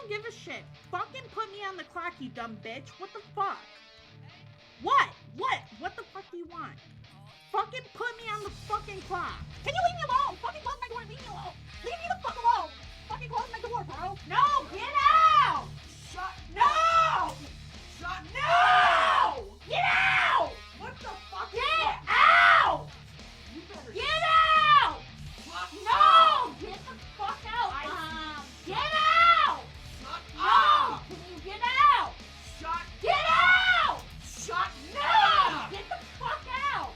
don't give a shit. Fucking put me on the clock, you dumb bitch. What the fuck? What? What the fuck do you want? Fucking put me on the fucking clock. Can you leave me alone? Fucking close my door and leave me alone. Leave me the fuck alone. Fucking close my door, bro. No, get out. Shut. No. Shut. No. Get out. What the fuck? Get out. You better get out. No. Get the fuck out, Mom. Get out. Shut up. Can you get out? Shut. Get out. Shut. No. Get the fuck out.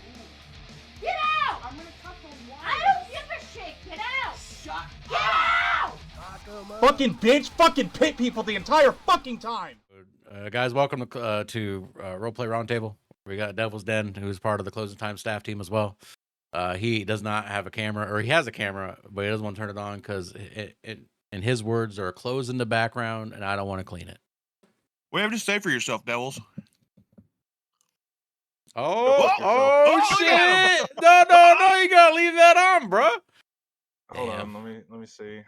Get out! I'm gonna cut the wire. I don't give a shit! Get out! Shut Get out! Fucking bitch! Fucking pit people the entire fucking time! Guys, welcome to Roleplay Roundtable. We got Devil's Den, who's part of the Closing Time staff team as well. He does not have a camera, or he has a camera, but he doesn't want to turn it on because, in his words, there are clothes in the background, and I don't want to clean it. What do you have to say for yourself, Devils? Oh shit! No, you gotta leave that on, bro. Hold on, let me see.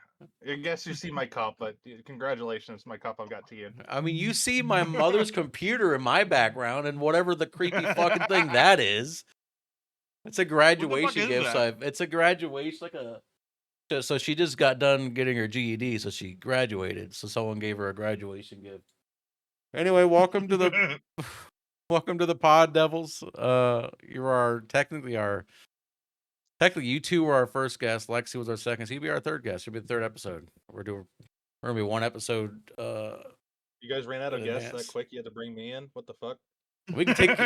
I guess you see my cup, but congratulations, my cup I've got tea in. I mean, you see my mother's computer in my background and whatever the creepy fucking thing that is. It's a graduation gift. So it's a graduation, so she just got done getting her GED, so she graduated. So someone gave her a graduation gift. Anyway, welcome to the welcome to the pod, Devils. You are technically you two were our first guest. Lexi was our second. So you'll be our third guest. You'll be the third episode. We're gonna be one episode. You guys ran out of guests that quick. You had to bring me in. What the fuck? We can take.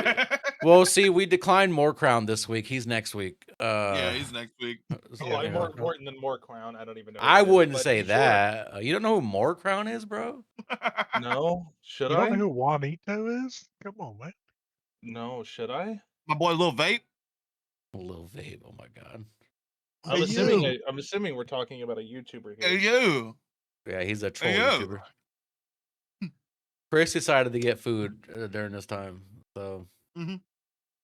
Well, see, we declined More Crown this week. He's next week. Yeah, he's next week. I'm more important than More Crown. I don't even know. I wouldn't say that. You don't know who More Crown is, bro? No, should You I? don't know who Juanito is? Come on, man. No, should I? My boy, Lil Vape. Lil Vape. Oh my god. I'm assuming we're talking about a YouTuber here. Hey, you. Yeah, he's a troll YouTuber. Chris decided to get food during this time, so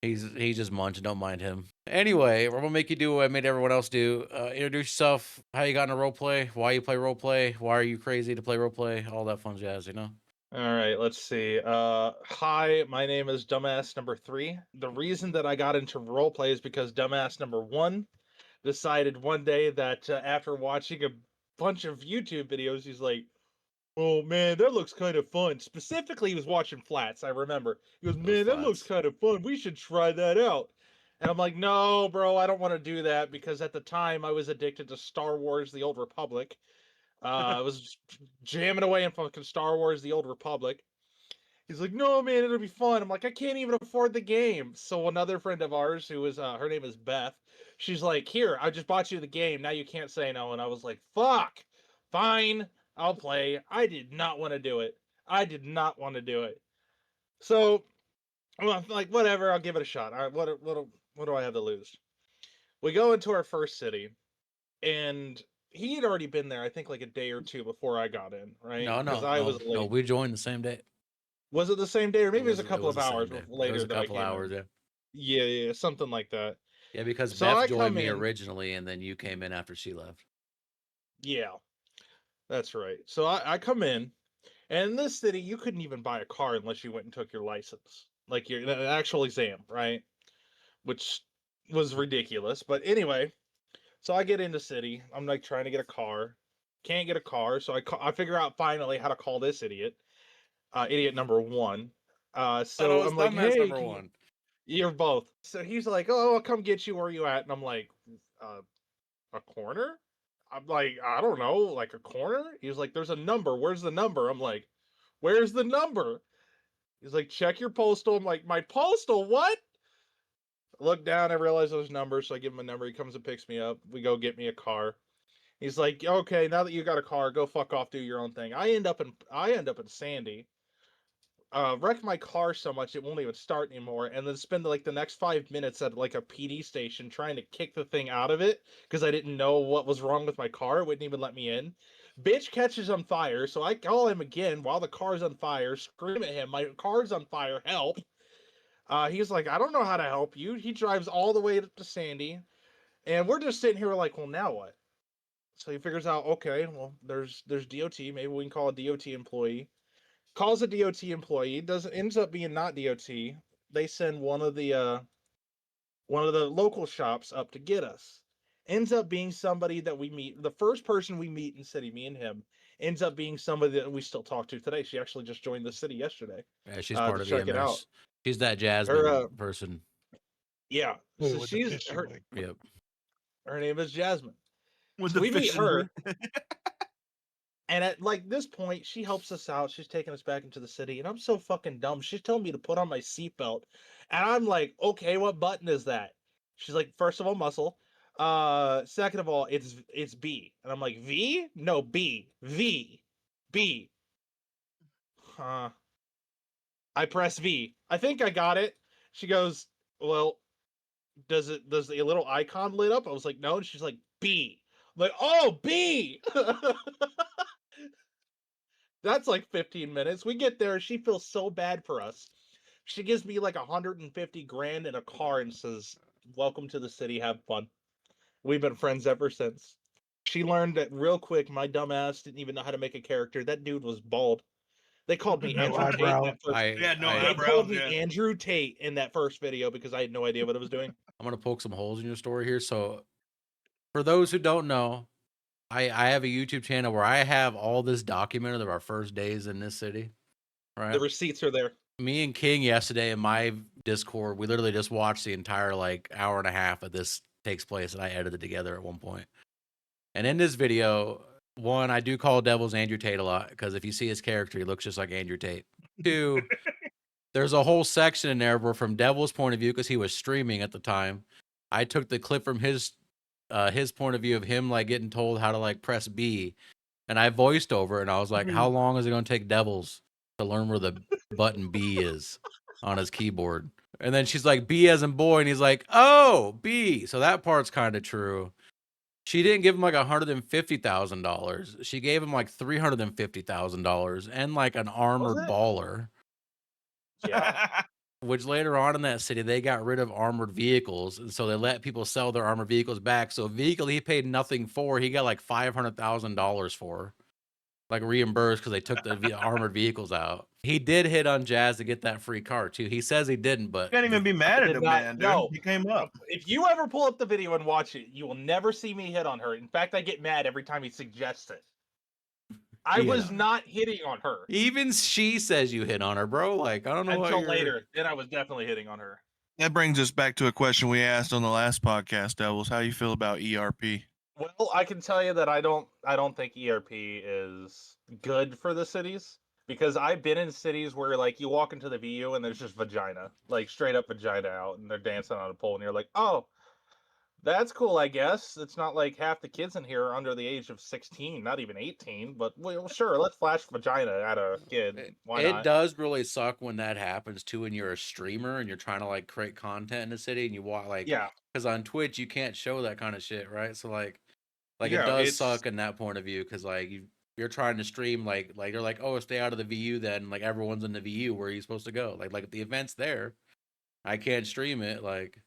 he's just munching. Don't mind him. Anyway, we're gonna make you do what I made everyone else do. Introduce yourself. How you got into roleplay? Why you play roleplay? Why are you crazy to play roleplay? All that fun jazz, you know. All right, let's see. Hi, my name is Dumbass Number 3. The reason that I got into roleplay is because Dumbass Number 1 decided one day that after watching a bunch of YouTube videos, he's like, "Oh man, that looks kind of fun." Specifically, he was watching Flats. I remember. He goes, "Man, that looks kind of fun. We should try that out." And I'm like, "No, bro, I don't want to do that," because at the time I was addicted to Star Wars: The Old Republic. I was jamming away in fucking Star Wars: The Old Republic. He's like, "No, man, it'll be fun." I'm like, "I can't even afford the game." So another friend of ours, who is her name is Beth, she's like, "Here, I just bought you the game. Now you can't say no." And I was like, "Fuck, fine, I'll play." I did not want to do it. So I'm like, whatever, I'll give it a shot. All right, what do I have to lose? We go into our first city, and he had already been there, I think, like a day or two before I got in, right? No, we joined the same day. Was it the same day, or maybe it was a couple of hours later? It was a couple hours, yeah. Yeah, something like that. Yeah, because Beth joined me originally, and then you came in after she left. Yeah, that's right. So I come in, and in this city, you couldn't even buy a car unless you went and took your license, like your actual exam, right? Which was ridiculous. But anyway, so I get into city. I'm like trying to get a car, can't get a car. So I figure out finally how to call this idiot. Idiot number 1. So I'm like, "Hey, number 1. You're both." So he's like, "Oh, I'll come get you. Where you at?" And I'm like, "A corner?" I'm like, "I don't know, like a corner?" He's like, "There's a number. Where's the number?" I'm like, "Where's the number?" He's like, "Check your postal." I'm like, "My postal? What?" I look down, I realize those numbers, so I give him a number. He comes and picks me up. We go get me a car. He's like, "Okay, now that you got a car, go fuck off, do your own thing." I end up in Sandy. Wreck my car so much it won't even start anymore, and then spend like the next 5 minutes at like a PD station trying to kick the thing out of it because I didn't know what was wrong with my car. It wouldn't even let me in. Bitch catches on fire, so I call him again while the car's on fire, scream at him, "My car's on fire, help." He's like, "I don't know how to help you." He drives all the way up to Sandy, and we're just sitting here like, well, now what? So he figures out, okay, well, there's DOT. Maybe we can call a DOT employee. Calls a DOT employee. Doesn't ends up being not DOT. They send one of the local shops up to get us. Ends up being somebody that we meet. The first person we meet in city, me and him, ends up being somebody that we still talk to today. She actually just joined the city yesterday. Yeah, she's part To of check it out. EMS. She's that Jasmine Her person. yeah. Ooh, So with the she's fishing her link. Yep. her name is Jasmine. With So the we meet fishing her. link. And at like this point, she helps us out. She's taking us back into the city, and I'm so fucking dumb. She's telling me to put on my seatbelt, and I'm like, okay, what button is that? She's like, first of all, muscle. Second of all, it's B, and I'm like, V? No, B, V, B. Huh. I press V. I think I got it. She goes, well, does the little icon lit up? I was like, no. And she's like, B. I'm like, oh, B. That's like 15 minutes. We get there. She feels so bad for us. She gives me like 150 grand in a car and says, welcome to the city. Have fun. We've been friends ever since. She learned that real quick. My dumb ass didn't even know how to make a character. That dude was bald. They called me No Andrew Tate in eyebrow. that first. Yeah, no I, They eyebrows. called me Yeah. Andrew Tate in that first video because I had no idea what I was doing. I'm gonna poke some holes in your story here. So, for those who don't know, I have a YouTube channel where I have all this documented of our first days in this city. Right. The receipts are there. Me and King yesterday in my Discord, we literally just watched the entire like hour and a half of this takes place, and I edited together at one point. And in this video, one, I do call Devil's Andrew Tate a lot because if you see his character, he looks just like Andrew Tate. Two, there's a whole section in there where, from Devil's point of view, because he was streaming at the time, I took the clip from his point of view of him like getting told how to like press B, and I voiced over it, and I was like, "How long is it going to take Devils to learn where the button B is on his keyboard?" And then she's like, "B as in boy," and he's like, "Oh, B." So that part's kind of true. She didn't give him like $150,000. She gave him like $350,000 and like an armored it? baller. Yeah. Which later on in that city, they got rid of armored vehicles, and so they let people sell their armored vehicles back. So a vehicle he paid nothing for, he got like $500,000 for, like reimbursed because they took the armored vehicles out. He did hit on Jazz to get that free car too. He says he didn't, but Can't even be mad I at did the not- man, dude. no. He came up. If you ever pull up the video and watch it, you will never see me hit on her. In fact, I get mad every time he suggests it. I He hit was on her. not hitting on her Even she says you hit on her, bro. Like, I don't know until what later. Then I was definitely hitting on her. That brings us back to a question we asked on the last podcast, Devils. How you feel about ERP? Well, I can tell you that I don't think ERP is good for the cities because I've been in cities where like you walk into the VU and there's just vagina, like straight up vagina out, and they're dancing on a pole, and you're like, oh, that's cool, I guess. It's not like half the kids in here are under the age of 16, not even 18, but well, sure, let's flash vagina at a kid. Why It not? does really suck when that happens too, when you're a streamer and you're trying to like create content in the city and you want like, Yeah. because on Twitch you can't show that kind of shit, right? So like Yeah, it does it's- suck in that point of view because like you're trying to stream like you're like, oh, stay out of the VU then, like everyone's in the VU, where are you supposed to go? Like the event's there, I can't stream it, like.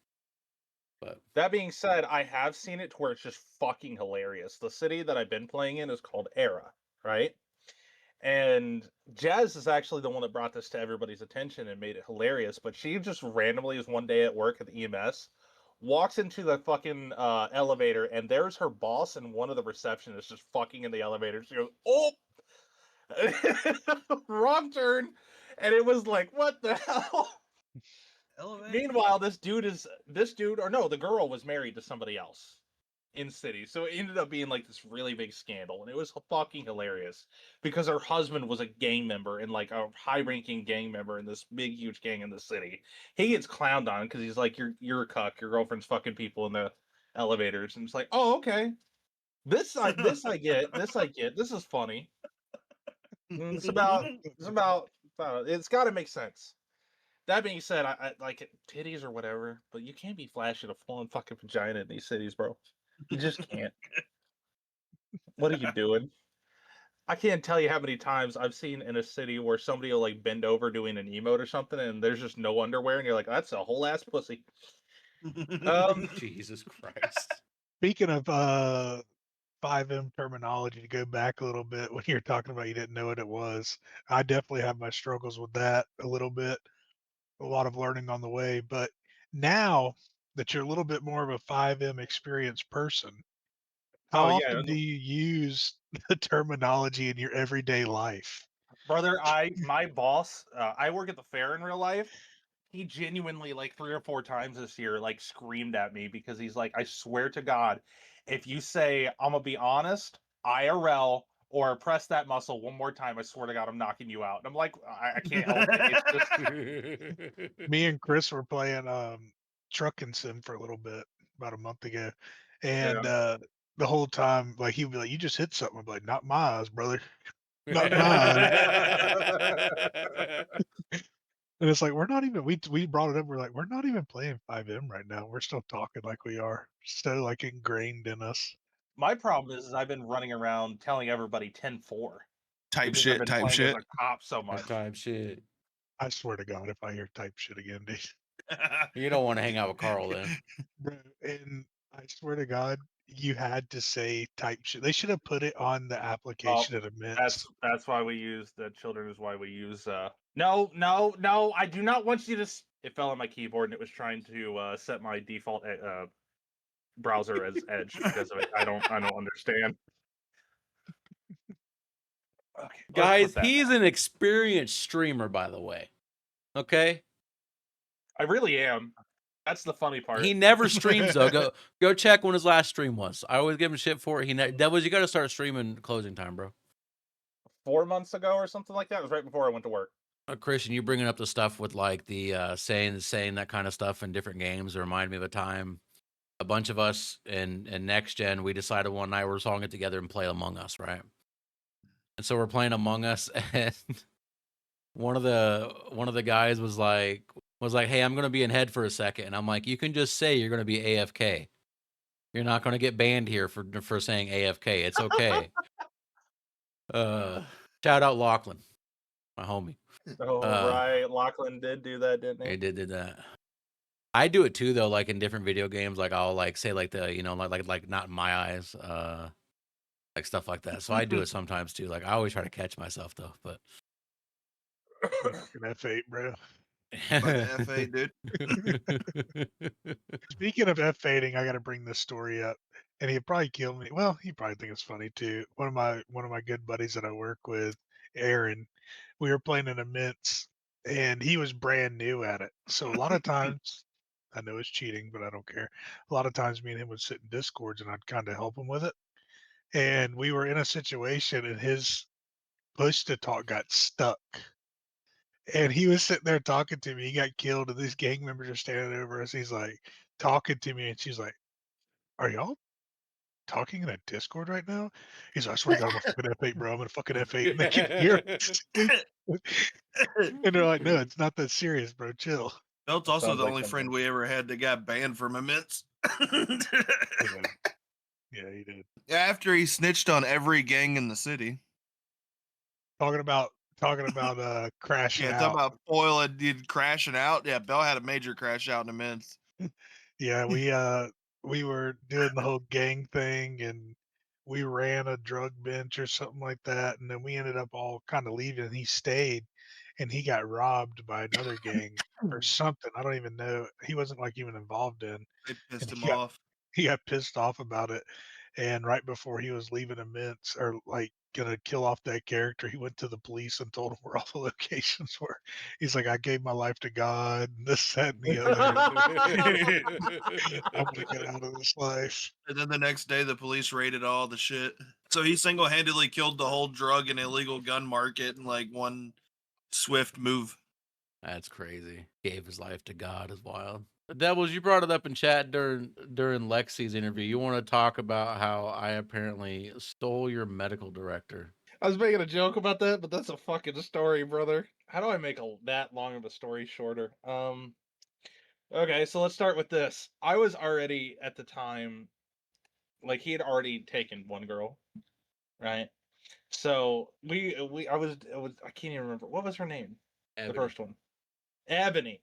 But That being said, I have seen it to where it's just fucking hilarious. The city that I've been playing in is called Era, right? And Jazz is actually the one that brought this to everybody's attention and made it hilarious. But she just randomly was one day at work at the EMS, walks into the fucking elevator, and there's her boss and one of the receptionists just fucking in the elevator. She goes, "Oh, wrong turn," and it was like, "What the hell?" Meanwhile, this dude, or no, the girl was married to somebody else in city. So it ended up being like this really big scandal, and it was fucking hilarious because her husband was a gang member and like a high-ranking gang member in this big, huge gang in the city. He gets clowned on because he's like, "You're a cuck. Your girlfriend's fucking people in the elevators," and it's like, "Oh, okay. This I get. This I get. This is funny. It's about it's got to make sense." That being said, I like it, titties or whatever, but you can't be flashing a full-on fucking vagina in these cities, bro. You just can't. What are you doing? I can't tell you how many times I've seen in a city where somebody will like bend over doing an emote or something, and there's just no underwear, and you're like, "That's a whole ass pussy." Jesus Christ. Speaking of FiveM terminology to go back a little bit when you're talking about you didn't know what it was. I definitely have my struggles with that a little bit, a lot of learning on the way. But now that you're a little bit more of a FiveM experienced person, how Oh yeah, often do you use the terminology in your everyday life? brother. My boss. I work at the fair in real life. He genuinely like 3 or 4 times this year like screamed at me because he's like, I swear to God, if you say I'm gonna be honest, IRL, or press that muscle one more time, I swear to God, I'm knocking you out. And I'm like, I can't help it. It's just Me and Chris were playing Truckin' Sim for a little bit about a month ago, and yeah. the whole time, like he'd be like, "You just hit something." I'm like, "Not my eyes, brother, not my eyes." And it's like we're not even we brought it up. We're like, we're not even playing FiveM right now. We're still talking like we are, so like ingrained in us. My problem is I've been running around telling everybody 10-4 Type because I've shit, been type playing as shit. a cop so That much. type shit. I swear to God, if I hear type shit again, dude, You don't want to hang out with Carl then. bro, and I swear to God, you had to say type shit. They should have put it on the Oh, application at immense. that's why we use the children is why we use no, I do not want you to it fell on my keyboard and it was trying to set my default browser as Edge because of it. I don't understand. Okay, let's Guys, put that he's back. an experienced streamer, by the way. Okay? I really am. That's the funny part. He never streams though. Go check when his last stream was. I always give him shit for it. Devils, you got to start streaming closing time, bro. 4 months ago or something like that. It was right before I went to work. Christian, you bringing up the stuff with like the saying that kind of stuff in different games remind me of a time a bunch of us in next gen we decided one night we're all get together and play Among Us, right? And so we're playing Among Us, and one of the guys was like, "Hey, I'm gonna be in head for a second," and I'm like, "You can just say you're gonna be AFK. You're not gonna get banned here for saying AFK. It's okay." Shout out Lachlan, my homie. Oh right, Lachlan did do that, didn't He he? did that. I do it too though, like in different video games. Like I'll like say like the like not in my eyes, like stuff like that. So I do it sometimes too. Like I always try to catch myself though, but Fucking F8, bro. Fucking F8, dude. Speaking of F8ing, I got to bring this story up, and he'd probably kill me. Well, he probably think it's funny too. One of my good buddies that I work with, Aaron, we were playing an immense, and he was brand new at it. So a lot of times, I know it's cheating, but I don't care. A lot of times, me and him would sit in discords, and I'd kind of help him with it. And we were in a situation, and his push to talk got stuck. And he was sitting there talking to me. He got killed, and these gang members are standing over us. He's like talking to me, and she's like, "Are y'all talking in a Discord right now?" He's like, "I swear to God, I'm a fucking F8, bro. I'm gonna fucking F8." And they can hear us. And they're like, "No, it's not that serious, bro. Chill." Belt's That also sounds the like only friend something. we ever had that got banned from immense. Yeah, yeah, he did. After he snitched on every gang in the city. Talking about crashing Yeah, talking out. about foil and did crashing out. Yeah, Bell had a major crash out in immense. Yeah, we were doing the whole gang thing, and we ran a drug bench or something like that, and then we ended up all kind of leaving, and he stayed, and he got robbed by another gang or something. I don't even know. He wasn't like even involved in, They pissed and him off. he got pissed off about it. And right before he was leaving immense or like gonna kill off that character, he went to the police and told them where all the locations were. He's like, I gave my life to God, and this, that, and the other. I'm gonna get out of this life. And then the next day, the police raided all the shit. So he single-handedly killed the whole drug and illegal gun market in like one swift move. That's crazy. Gave his life to God is wild. Devils, you brought it up in chat during Lexi's interview. You want to talk about how I apparently stole your medical director. I was making a joke about that, but that's a fucking story, brother. How do I make that long of a story shorter? Okay, so let's start with this. I was already at the time, like he had already taken one girl, right? So I can't even remember what was her name. The Ebony. first one, Ebony.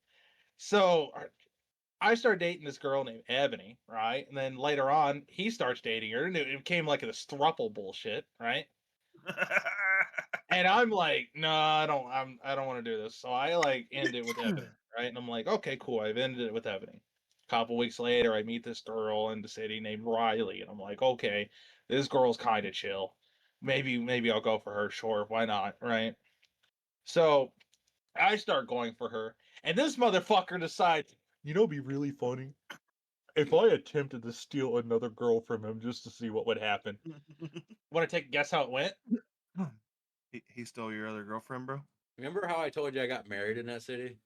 So I started dating this girl named Ebony, right? And then later on, he starts dating her, and it became like this throuple bullshit, right? And I'm like, no, I don't want to do this. So I like end it with Ebony, right? And I'm like, okay, cool. I've ended it with Ebony. A couple weeks later, I meet this girl in the city named Riley, and I'm like, okay, this girl's kind of chill. Maybe I'll go for her. Sure, why not, right? So I start going for her, and this motherfucker decides, it'd be really funny if I attempted to steal another girl from him just to see what would happen. Want to take a guess how it went? He stole your other girlfriend, bro? Remember how I told you I got married in that city?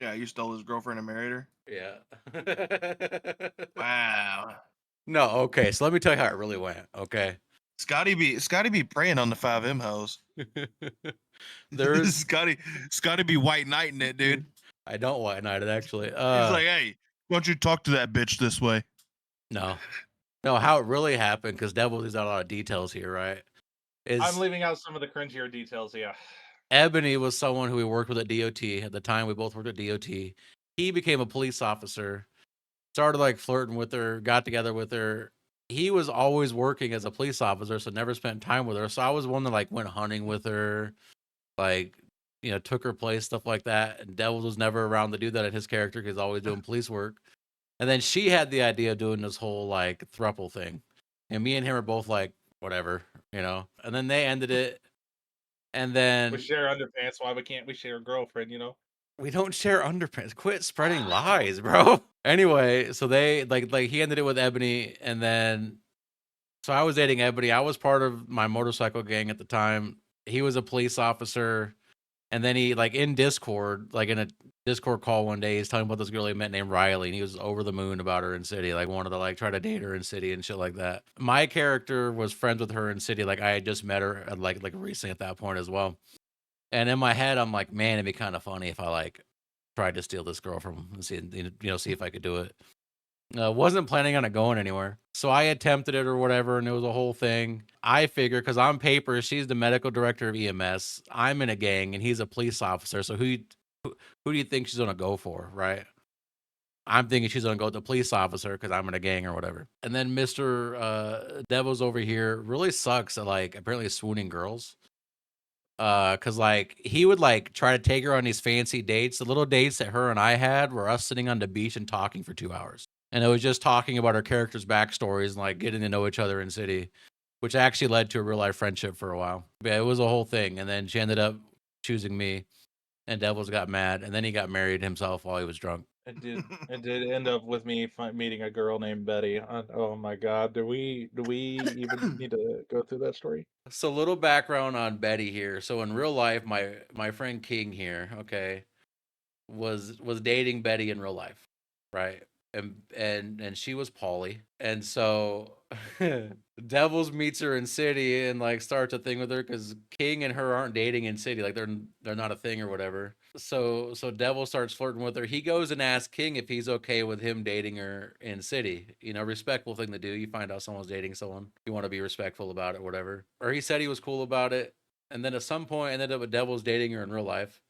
Yeah, you stole his girlfriend and married her? Yeah. Wow. No, okay. So let me tell you how it really went. Okay. Scotty be preying on the FiveM hoes. There's Scotty be white knighting it, dude. I don't white knight it actually. He's like, hey, why don't you talk to that bitch this way? No, how it really happened, because Devil leaves out a lot of details here, right? I'm leaving out some of the cringier details, yeah. Ebony was someone who we worked with at DOT. At the time, we both worked at DOT. He became a police officer, started like flirting with her, got together with her. He was always working as a police officer, so never spent time with her. So I was one that like went hunting with her, like, took her place, stuff like that. And Devils was never around to do that at his character because he's always doing police work. And then she had the idea of doing this whole like throuple thing. And me and him are both like, whatever, And then they ended it. And then We share underpants. Why can't we share a girlfriend? we don't share underpants. Quit spreading lies, bro. Anyway, so they like he ended it with Ebony, and then so I was dating Ebony. I was part of my motorcycle gang at the time. He was a police officer, and then he like in Discord, like in a Discord call one day, he's talking about this girl he met named Riley, and he was over the moon about her in city, like wanted to like try to date her in city and shit like that. My character was friends with her in city, like I had just met her like recently at that point as well. And in my head, I'm like, man, it'd be kind of funny if I like tried to steal this girl from him and see if I could do it. Wasn't planning on it going anywhere. So I attempted it or whatever, and it was a whole thing. I figure, because on paper, she's the medical director of EMS. I'm in a gang, and he's a police officer. So who do you think she's going to go for, right? I'm thinking she's going to go with the police officer because I'm in a gang or whatever. And then Mr. Devil's over here really sucks at, like, apparently swooning girls. Because, like, he would, like, try to take her on these fancy dates. The little dates that her and I had were us sitting on the beach and talking for 2 hours. And it was just talking about our characters' backstories and, like, getting to know each other in city, which actually led to a real-life friendship for a while. Yeah, it was a whole thing. And then she ended up choosing me, and Devils got mad, and then he got married himself while he was drunk. It did end up with me meeting a girl named Betty. Oh my God, do we even need to go through that story? So, little background on Betty here. So, in real life, my friend King here, okay, was dating Betty in real life, right? And she was poly, and so Devils meets her in city and like starts a thing with her because King and her aren't dating in city, like they're not a thing or whatever. So Devil starts flirting with her. He goes and asks King if he's okay with him dating her in city. Respectful thing to do. You find out someone's dating someone, you want to be respectful about it, whatever. Or he said he was cool about it, and then at some point ended up with Devil's dating her in real life.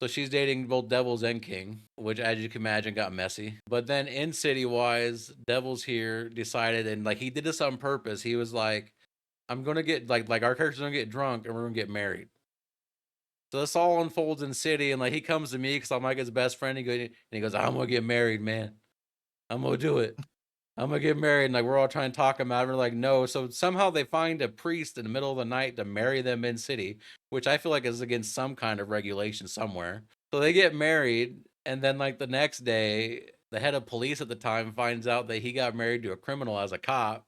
So she's dating both Devils and King, which, as you can imagine, got messy. But then in city-wise, Devils here decided, and like he did this on purpose. He was like, "I'm gonna get like our characters gonna get drunk and we're gonna get married." So this all unfolds in city, and like he comes to me because I'm like his best friend. He goes, "I'm gonna get married, man. I'm gonna do it. I'm gonna get married." And like we're all trying to talk him out. And we're like, "No." So somehow they find a priest in the middle of the night to marry them in city, which I feel like is against some kind of regulation somewhere. So they get married, and then like the next day, the head of police at the time finds out that he got married to a criminal as a cop,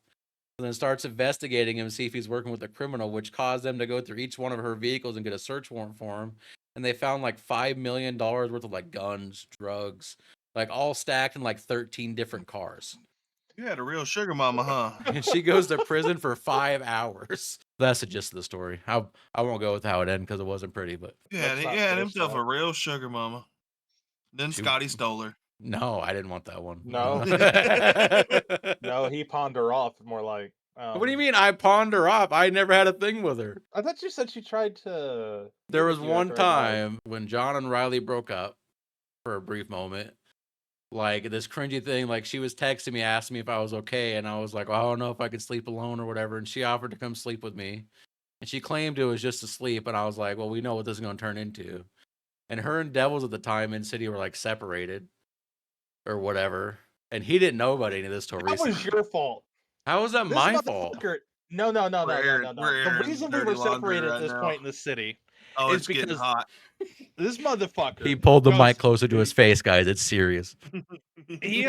and then starts investigating him to see if he's working with a criminal, which caused them to go through each one of her vehicles and get a search warrant for him. And they found like $5 million worth of like guns, drugs, like all stacked in like 13 different cars. You had a real sugar mama, huh? And she goes to prison for 5 hours. That's the gist of the story. I won't go with how it ended because it wasn't pretty, but Yeah, he had himself a real sugar mama. Then Scotty stole her. no, I didn't want that one. No. No, he pawned her off more like. What do you mean I pawned her off? I never had a thing with her. I thought you said she tried to. There was one time when John and Riley broke up for a brief moment. like this cringy thing. Like she was texting me, asking me if I was okay, and I was like, well, I don't know if I could sleep alone or whatever. And she offered to come sleep with me, and she claimed it was just to sleep. And I was like, well, we know what this is going to turn into. And her and Devils at the time in City were like separated or whatever, and he didn't know about any of this till That recently. was your fault. How was that This my fault? motherfucker. No. We're The airing reason we dirty were laundry separated at right this now. point in the city Oh, is it's getting because hot. this motherfucker. He pulled the goes- mic closer to his face, guys. It's serious. He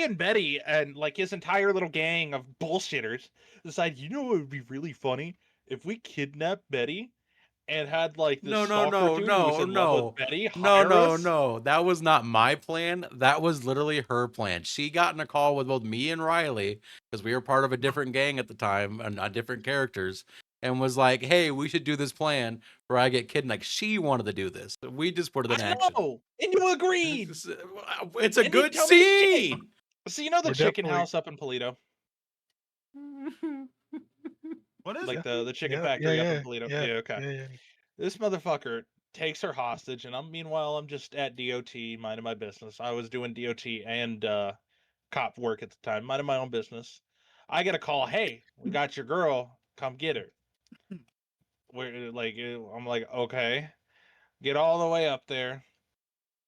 and Betty and like his entire little gang of bullshitters decided, you know what would be really funny? If we kidnapped Betty and had like this stalker dude who was in love with Betty hire us. No. That was not my plan. That was literally her plan. She got in a call with both me and Riley because we were part of a different gang at the time and different characters, and was like, "Hey, we should do this plan where I get kidnapped." Like she wanted to do this. We just put it in I action. know, and you agreed. It's a And you good tell me shit. scene. So you know the We're chicken definitely- house up in Polito, What is like it? the chicken factory up in Polito. Yeah, Okay. yeah. This motherfucker takes her hostage, and meanwhile I'm just at DOT minding my business. I was doing DOT and cop work at the time, minding my own business. I get a call, hey, we got your girl, come get her. I'm like, okay, get all the way up there,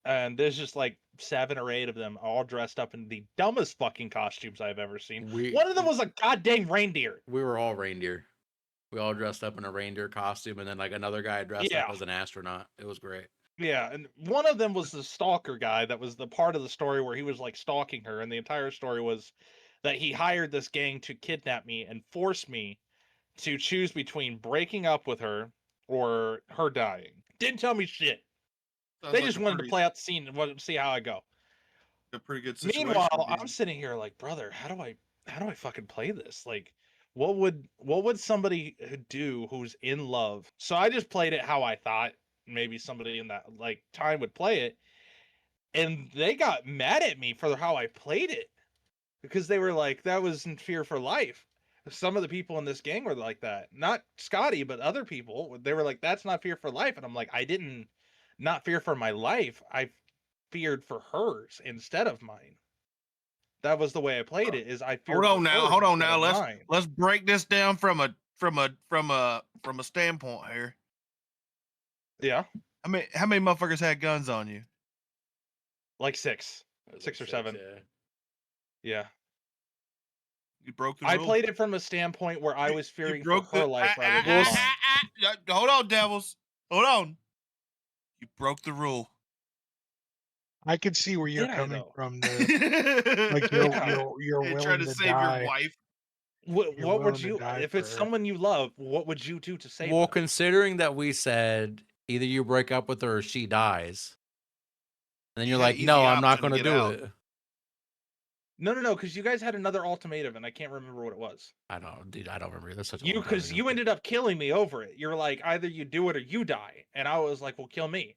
and there's just like 7 or 8 of them, all dressed up in the dumbest fucking costumes I've ever seen. One of them was a goddamn reindeer. We were all reindeer. We all dressed up in a reindeer costume, and then like another guy dressed up as an astronaut. It was great. Yeah, and one of them was the stalker guy that was the part of the story where he was like stalking her, and the entire story was that he hired this gang to kidnap me and force me to choose between breaking up with her or her dying. Didn't tell me shit. Sounds They like just a wanted to pretty- play out the scene and see how I go. A pretty good situation. Meanwhile, to be I'm in. sitting here like, brother, how do I fucking play this? Like, what would somebody do who's in love? So I just played it how I thought maybe somebody in that like time would play it, and they got mad at me for how I played it because they were like, that was in Fear for Life. Some of the people in this gang were like that, not Scotty, but other people. They were like, that's not Fear for Life, and I'm like, I didn't not fear for my life. I feared for hers instead of mine. That was the way I played it. Is I feared. Hold on for now. hers instead of mine. Let's break this down from a standpoint here. Yeah, How many motherfuckers had guns on you? like 6 or 7. Yeah, You broke the I rule. played it from a standpoint where I was fearing for her life rather than Well, mine. Hold on, devils. Hold on. You broke the rule. I can see where you're Did I, coming though? from. Like you're Yeah. you're Hey, willing trying to to save die. your wife. What You're would willing to you, die if for it's her. someone you love, what would you do to save Well, them? considering that we said either you break up with her or she dies, and then You you're had like, an easy no, I'm not option going to to get do out. it. No, because you guys had another ultimatum, and I can't remember what it was. I don't, dude. I don't remember. That's such a You, long time because ago. you ended up killing me over it. You're like, either you do it or you die, and I was like, well, kill me.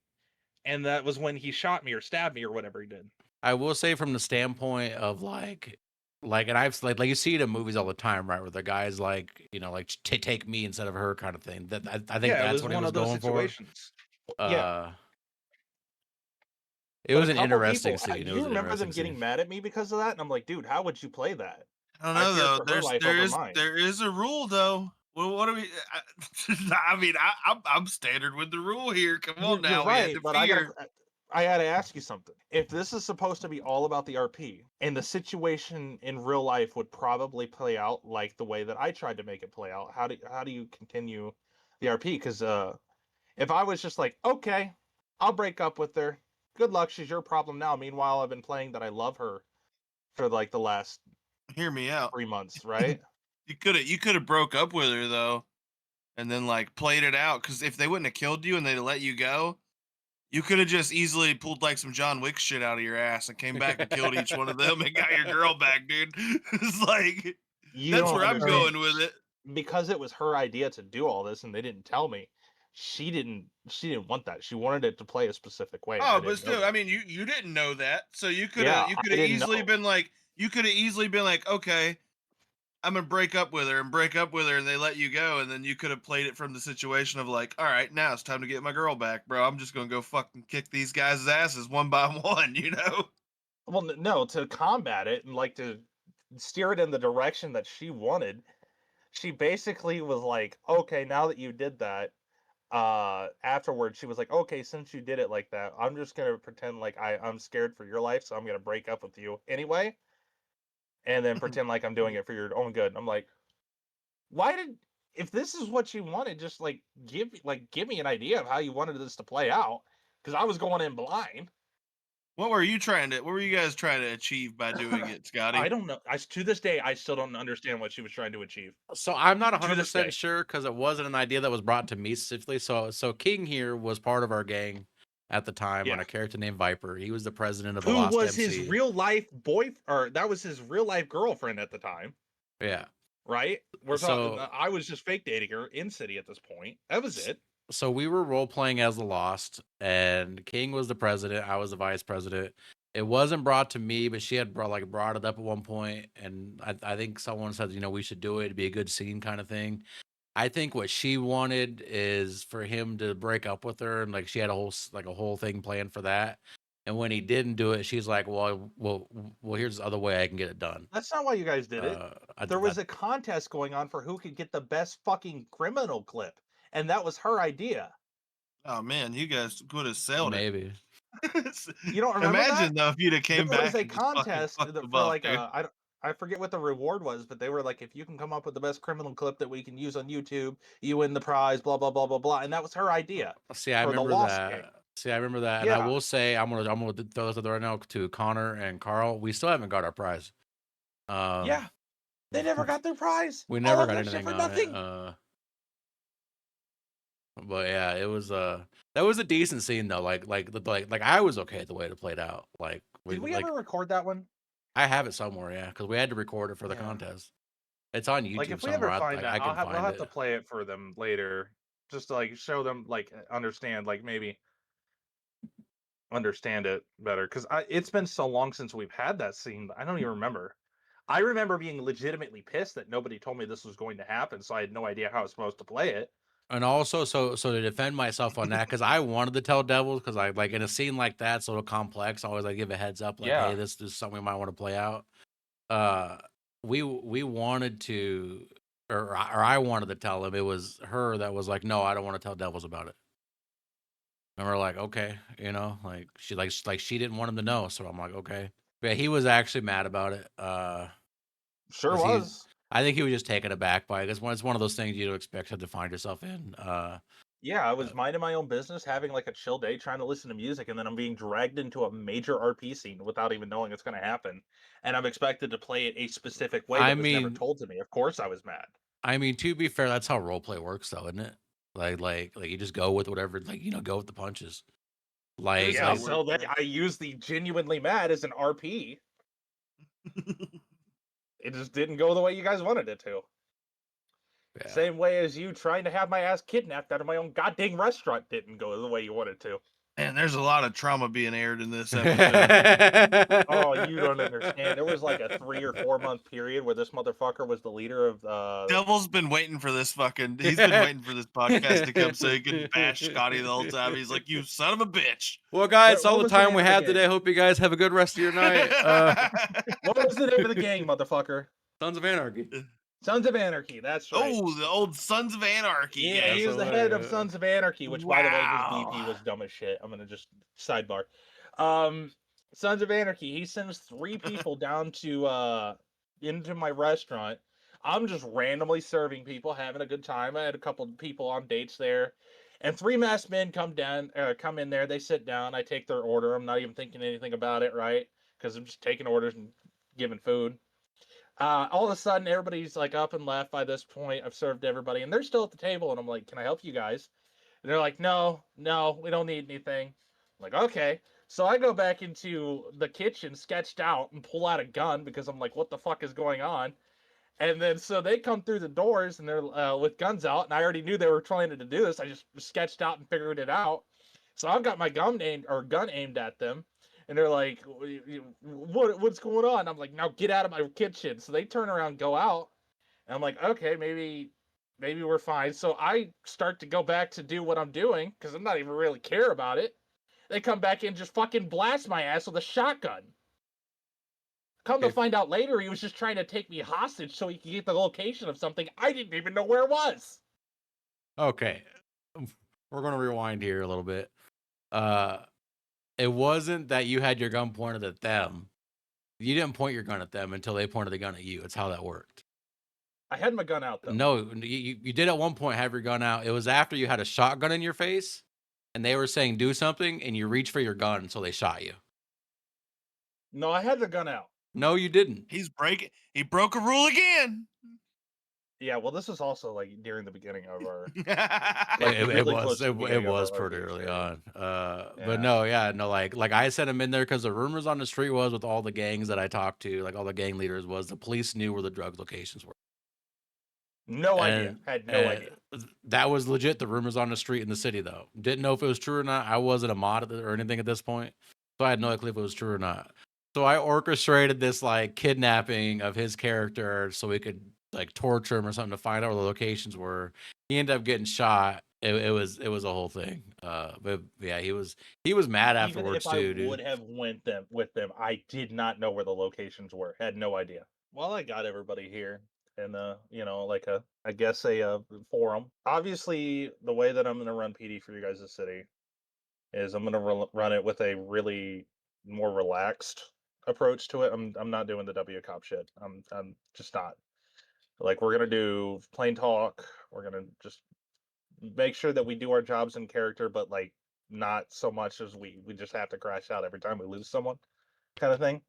And that was when he shot me or stabbed me or whatever he did. I will say from the standpoint of like, and I've like you see it in movies all the time, right? Where the guy's like, like take me instead of her kind of thing. That I think Yeah, it that's was what he one was of those going situations. for. It But was a an couple interesting people, scene. It you was an remember them interesting getting scene. mad at me because of that? And I'm like, dude, how would you play that? I don't I know fear though. for her life over mine. There is a rule though. Well, what do we? I mean, I'm standard with the rule here. Come on now, You're we had right, to but fear. I gotta ask you something. If this is supposed to be all about the RP, and the situation in real life would probably play out like the way that I tried to make it play out, how do you continue the RP? Because if I was just like, okay, I'll break up with her. Good luck, she's your problem now. Meanwhile, I've been playing that I love her for like the last Hear me out. 3 months, right? You could have broke up with her though, and then like played it out. Because if they wouldn't have killed you and they'd let you go, you could have just easily pulled like some John Wick shit out of your ass and came back and killed each one of them and got your girl back, dude. It's like You that's don't where I'm understand. going with it. Because it was her idea to do all this and they didn't tell me. She didn't want that. She wanted it to play a specific way. and I Oh, didn't but know still, that. I mean, you didn't know that, so you could Yeah, have I didn't easily know. been like, okay, I'm gonna break up with her, and they let you go, and then you could have played it from the situation of like, all right, now it's time to get my girl back, bro. I'm just gonna go fucking kick these guys' asses one by one, you know? Well, no, to combat it and like to steer it in the direction that she wanted. She basically was like, okay, now that you did that, afterwards she was like, okay, since you did it like that, I'm just gonna pretend like I'm scared for your life, so I'm gonna break up with you anyway, and then pretend like I'm doing it for your own good. I'm like, why did if this is what you wanted, just give me an idea of how you wanted this to play out, because I was going in blind. What were you guys trying to achieve by doing it, I Scotty? don't know. To this day, I still don't understand what she was trying to achieve. So I'm not To this day. 100% sure because it wasn't an idea that was brought to me specifically. So King here was part of our gang at the time on Yeah. a character named Viper. He was the president of the Who Lost was his MC. real life boy, or that was his real life girlfriend at the time, Yeah. right? We're talking. So I was just fake dating her in city at this point. That was it. so we were role playing as the Lost, and King was the president. I was the vice president. It wasn't brought to me, but she had brought it up at one point, and I think someone said, we should do it. It'd be a good scene kind of thing. I think what she wanted is for him to break up with her, and like she had a whole thing planned for that. And when he didn't do it, she's like, well, here's the other way I can get it done. That's not why you guys did it. There was a contest going on for who could get the best fucking criminal clip, and that was her idea. Oh man, you guys could have sailed maybe. it. You don't remember Imagine that? though if you'd have came There back was a and just fucking contest fucked them for up, like dude. I forget what the reward was, but they were like, if you can come up with the best criminal clip that we can use on YouTube, you win the prize. Blah blah blah blah blah, and that was her idea. See, I For the remember Lost Gang. that. See, I remember that, and I Yeah. will say I'm gonna throw this out there right now to Connor and Carl. We still haven't got our prize. Yeah. They never got their prize. We All never of got that shit anything for on nothing. it. But yeah, it was that was a decent scene though. Like I was okay with the way it played out. Like Did we ever record that one? I have it somewhere, yeah, because we had to record it for the Yeah. contest. It's on YouTube Like if we somewhere. ever find that, I can we'll find have it. to play it for them later, just to like show them, like understand, like maybe understand it better. Because it's been so long since we've had that scene. I don't even remember. I remember being legitimately pissed that nobody told me this was going to happen, so I had no idea how I was supposed to play it. And also, so to defend myself on that, because I wanted to tell Devils, because I like in a scene like that, so complex, I always like give a heads up, like, hey, this is something we might want to play out. We wanted to, or I wanted to tell him. It was her that was like, no, I don't want to tell Devils about it. And we're like, okay, like she didn't want him to know, so I'm like, okay. But he was actually mad about it. Sure was. I think he was just taken aback by it. It's one of those things you don't expect to find yourself in. Yeah, I was minding my own business, having like a chill day, trying to listen to music, and then I'm being dragged into a major RP scene without even knowing it's going to happen. And I'm expected to play it a specific way that was never told to me. Of course I was mad. I mean, to be fair, that's how roleplay works, though, isn't it? Like you just go with whatever, go with the punches. Like, yeah, so that I use the genuinely mad as an RP. It just didn't go the way you guys wanted it to. Yeah. Same way as you trying to have my ass kidnapped out of my own goddamn restaurant didn't go the way you wanted to. And there's a lot of trauma being aired in this episode. Oh, you don't understand. There was like a 3 or 4 month period where this motherfucker was the leader of Devil's been waiting for this he's been waiting for this podcast to come so he can bash Scotty the whole time. He's like, you son of a bitch. Well, guys, that's all the time we have today. Hope you guys have a good rest of your night. What was the name of the gang, motherfucker? Sons of Anarchy. Sons of Anarchy, that's right. Oh, the old Sons of Anarchy. Yeah, he was the head of Sons of Anarchy, which, by the way, his VP was dumb as shit. I'm going to just sidebar. Sons of Anarchy, he sends 3 people down to, into my restaurant. I'm just randomly serving people, having a good time. I had a couple of people on dates there. And 3 masked men come in there. They sit down. I take their order. I'm not even thinking anything about it, right? Because I'm just taking orders and giving food. All of a sudden, everybody's like up and left by this point. I've served everybody, and they're still at the table. And I'm like, "Can I help you guys?" And they're like, "No, we don't need anything." I'm like, "Okay." So I go back into the kitchen, sketched out, and pull out a gun because I'm like, "What the fuck is going on?" And then so they come through the doors and they're with guns out, and I already knew they were trying to do this. I just sketched out and figured it out. So I've got my gun aimed at them. And they're like, what's going on? I'm like, now get out of my kitchen. So they turn around, go out. And I'm like, okay, maybe we're fine. So I start to go back to do what I'm doing because I'm not even really care about it. They come back in, just fucking blast my ass with a shotgun. Come to Okay. find out later, he was just trying to take me hostage so he could get the location of something I didn't even know where it was. Okay. We're gonna rewind here a little bit. It wasn't that you had your gun pointed at them. You didn't point your gun at them until they pointed the gun at you. It's how that worked. I had my gun out, though. No, you did at one point have your gun out. It was after you had a shotgun in your face, and they were saying do something, and you reached for your gun, so they shot you. No, I had the gun out. No, you didn't. He broke a rule again. Yeah, well, this was also like during the beginning of our. It really close to the it beginning of was our pretty early experience. on. Yeah. But no, like I sent him in there because the rumors on the street was with all the gangs that I talked to, like all the gang leaders, was the police knew where the drug locations were. No idea. Had no idea. That was legit. The rumors on the street in the city, though. Didn't know if it was true or not. I wasn't a mod or anything at this point, so I had no clue if it was true or not. So I orchestrated this like kidnapping of his character so we could like torture him or something to find out where the locations were. He ended up getting shot. It was a whole thing. But yeah, he was mad afterwards Even if too, I would dude. have went with them, I did not know where the locations were. Had no idea. Well, I got everybody here in like I guess a forum. Obviously, the way that I'm going to run PD for you guys' city is I'm going to run it with a really more relaxed approach to it. I'm not doing the W cop shit. I'm just not. Like, we're going to do plain talk. We're going to just make sure that we do our jobs in character, but like not so much as we just have to crash out every time we lose someone, kind of thing.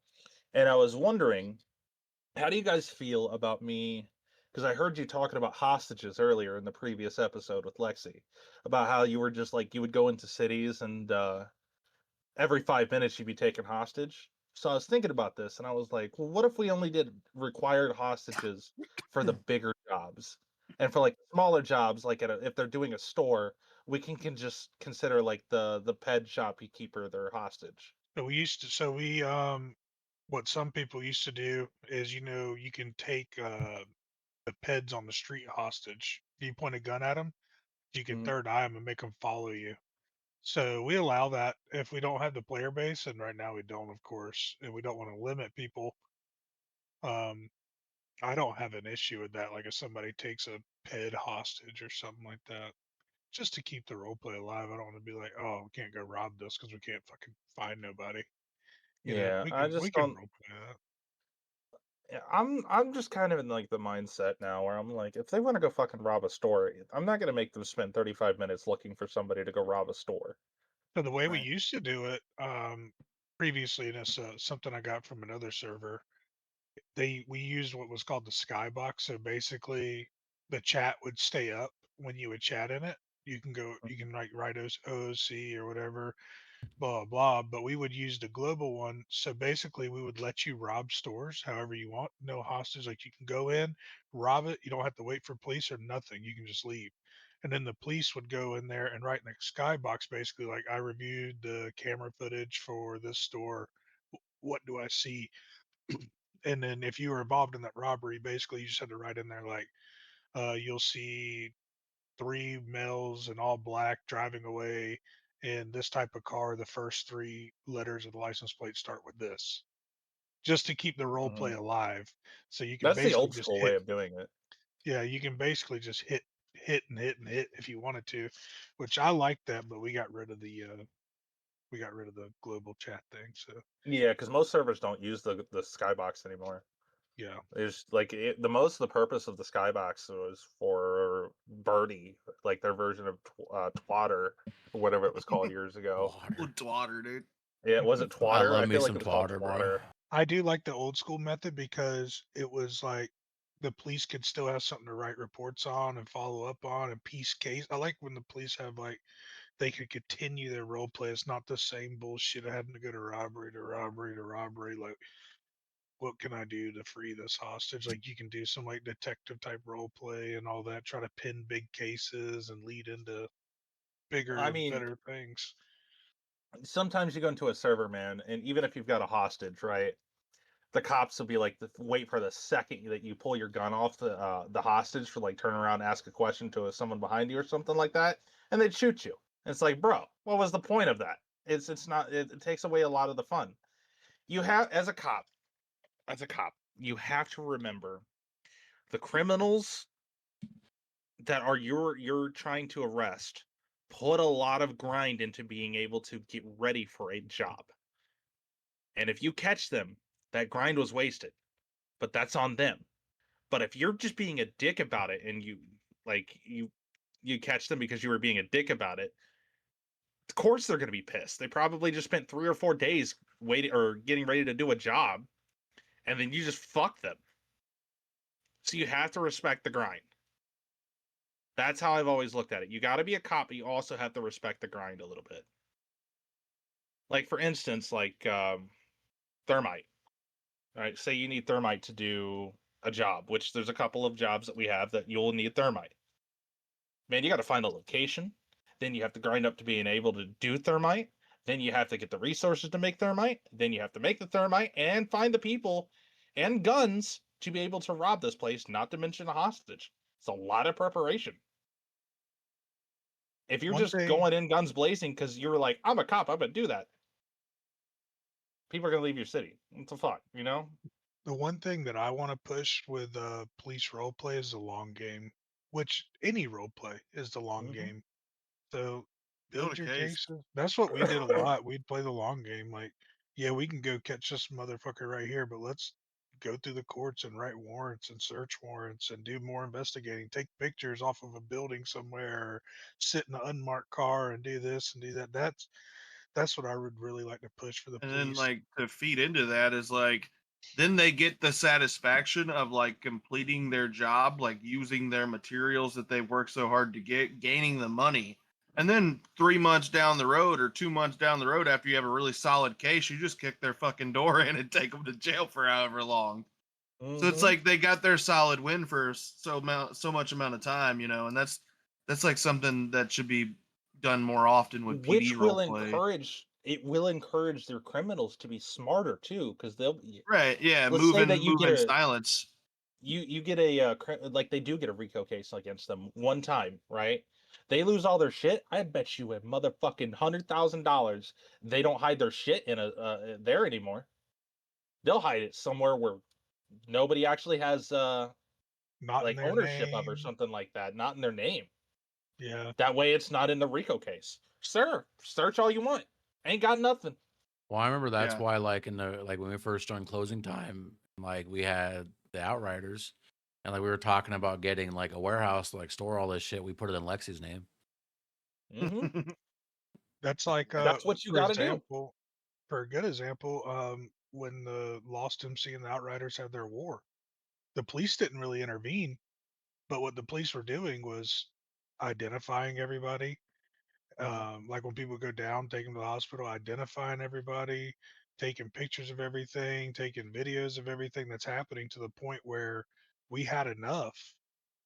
And I was wondering, how do you guys feel about me? Because I heard you talking about hostages earlier in the previous episode with Lexi, about how you were just like you would go into cities and every 5 minutes you'd be taken hostage. So I was thinking about this, and I was like, well, what if we only did required hostages for the bigger jobs, and for like smaller jobs, like if they're doing a store, we can just consider like the ped shopkeeper their hostage. What some people used to do is, you can take the peds on the street hostage. If you point a gun at them, you can Mhm. third eye them and make them follow you. So we allow that if we don't have the player base, and right now we don't, of course, and we don't want to limit people. Um, I don't have an issue with that. Like if somebody takes a ped hostage or something like that, just to keep the role play alive. I don't want to be like, oh, we can't go rob this because we can't fucking find nobody. Yeah, We I can just don't. role play that. Yeah, I'm just kind of in like the mindset now where I'm like, if they want to go fucking rob a store, I'm not gonna make them spend 35 minutes looking for somebody to go rob a store. So the way we Right. used to do it, previously, and it's something I got from another server. We used what was called the skybox. So basically, the chat would stay up when you would chat in it. You can like write OOC or whatever, blah blah. But we would use the global one. So basically, we would let you rob stores however you want. No hostage. Like you can go in, rob it. You don't have to wait for police or nothing. You can just leave. And then the police would go in there and write in the skybox basically like, I reviewed the camera footage for this store. What do I see? And then if you were involved in that robbery, basically you just had to write in there like, you'll see three males in all black driving away in this type of car. The first three letters of the license plate start with this, just to keep the role play Mhm. alive. So you can That's the basically old just school way hit. of doing it. Yeah, you can basically just hit and hit and hit if you wanted to, which I like that. But we got rid of the global chat thing. So Yeah, because most servers don't use the skybox anymore. yeah, There's like the purpose of the skybox was for Birdie, like their version of Twatter or whatever it was called years ago. Twatter, dude. Yeah, was it I Twatter? love I me feel like some it was called twatter, bro. Twatter. I do like the old school method because it was like the police could still have something to write reports on and follow up on and piece case. I like when the police have like they could continue their role play. It's not the same bullshit of having to go to robbery to robbery to robbery. Like, what can I do to free this hostage? Like, you can do some like detective type role play and all that. Try to pin big cases and lead into I bigger, mean, better things. sometimes you go into a server, man, and even if you've got a hostage, right? The cops will be like, wait for the second that you pull your gun off the hostage for like turn around, ask a question to someone behind you or something like that, and they'd shoot you. And it's like, bro, what was the point of that? It's not. It takes away a lot of the fun. You have as a cop, as a cop, you have to remember the criminals that are you're trying to arrest put a lot of grind into being able to get ready for a job. And if you catch them, that grind was wasted. But that's on them. But if you're just being a dick about it and you catch them because you were being a dick about it, of course they're going to be pissed. They probably just spent 3 or 4 days waiting or getting ready to do a job, and then you just fuck them. So you have to respect the grind. That's how I've always looked at it. You got to be a cop, but you also have to respect the grind a little bit. Like for instance, thermite. All right, say you need thermite to do a job, which there's a couple of jobs that we have that you'll need thermite. Man, you got to find a location. Then you have to grind up to being able to do thermite. Then you have to get the resources to make thermite. Then you have to make the thermite and find the people and guns to be able to rob this place, not to mention a hostage. It's a lot of preparation. If you're One just thing, going in guns blazing because you're like, I'm a cop, I'm going to do that, people are going to leave your city. What the fuck, you know? the one thing that I want to push with police role play is the long game, which any role play is the long Mm-hmm. game. So Build build a your case. cases. That's what we did a lot. We'd play the long game. Like, yeah, we can go catch this motherfucker right here, but let's go through the courts and write warrants and search warrants and do more investigating. Take pictures off of a building somewhere, or sit in an unmarked car and do this and do that. That's what I would really like to push for the And then police. like to feed into that is like then they get the satisfaction of like completing their job, like using their materials that they worked so hard to get, gaining the money. And then 3 months down the road or 2 months down the road, after you have a really solid case, you just kick their fucking door in and take them to jail for however long. So it's Mm-hmm. like they got their solid win for so much amount of time, and that's like something that should be done more often with PD Which role play. will encourage their criminals to be smarter too, because Right, yeah, let's say that move in silence. you get a like they do get a RICO case against them one time, right? They lose all their shit. I bet you a motherfucking $100,000 they don't hide their shit in a there anymore. They'll hide it somewhere where nobody actually has Not in like their ownership of or name. something like that, not in their name. Yeah. That way it's not in the RICO case. Sir, search all you want. Ain't got nothing. Well, I remember that's Yeah. why, like when we first joined Closing Time, like we had the Outriders, and like we were talking about getting like a warehouse to like store all this shit. We put it in Lexi's name. Mm-hmm. That's like That's what you for got to do. example, for a good example, when the Lost MC and the Outriders had their war, the police didn't really intervene, but what the police were doing was identifying everybody. Mhm. Like when people go down, take them to the hospital, identifying everybody, taking pictures of everything, taking videos of everything that's happening, to the point where we had enough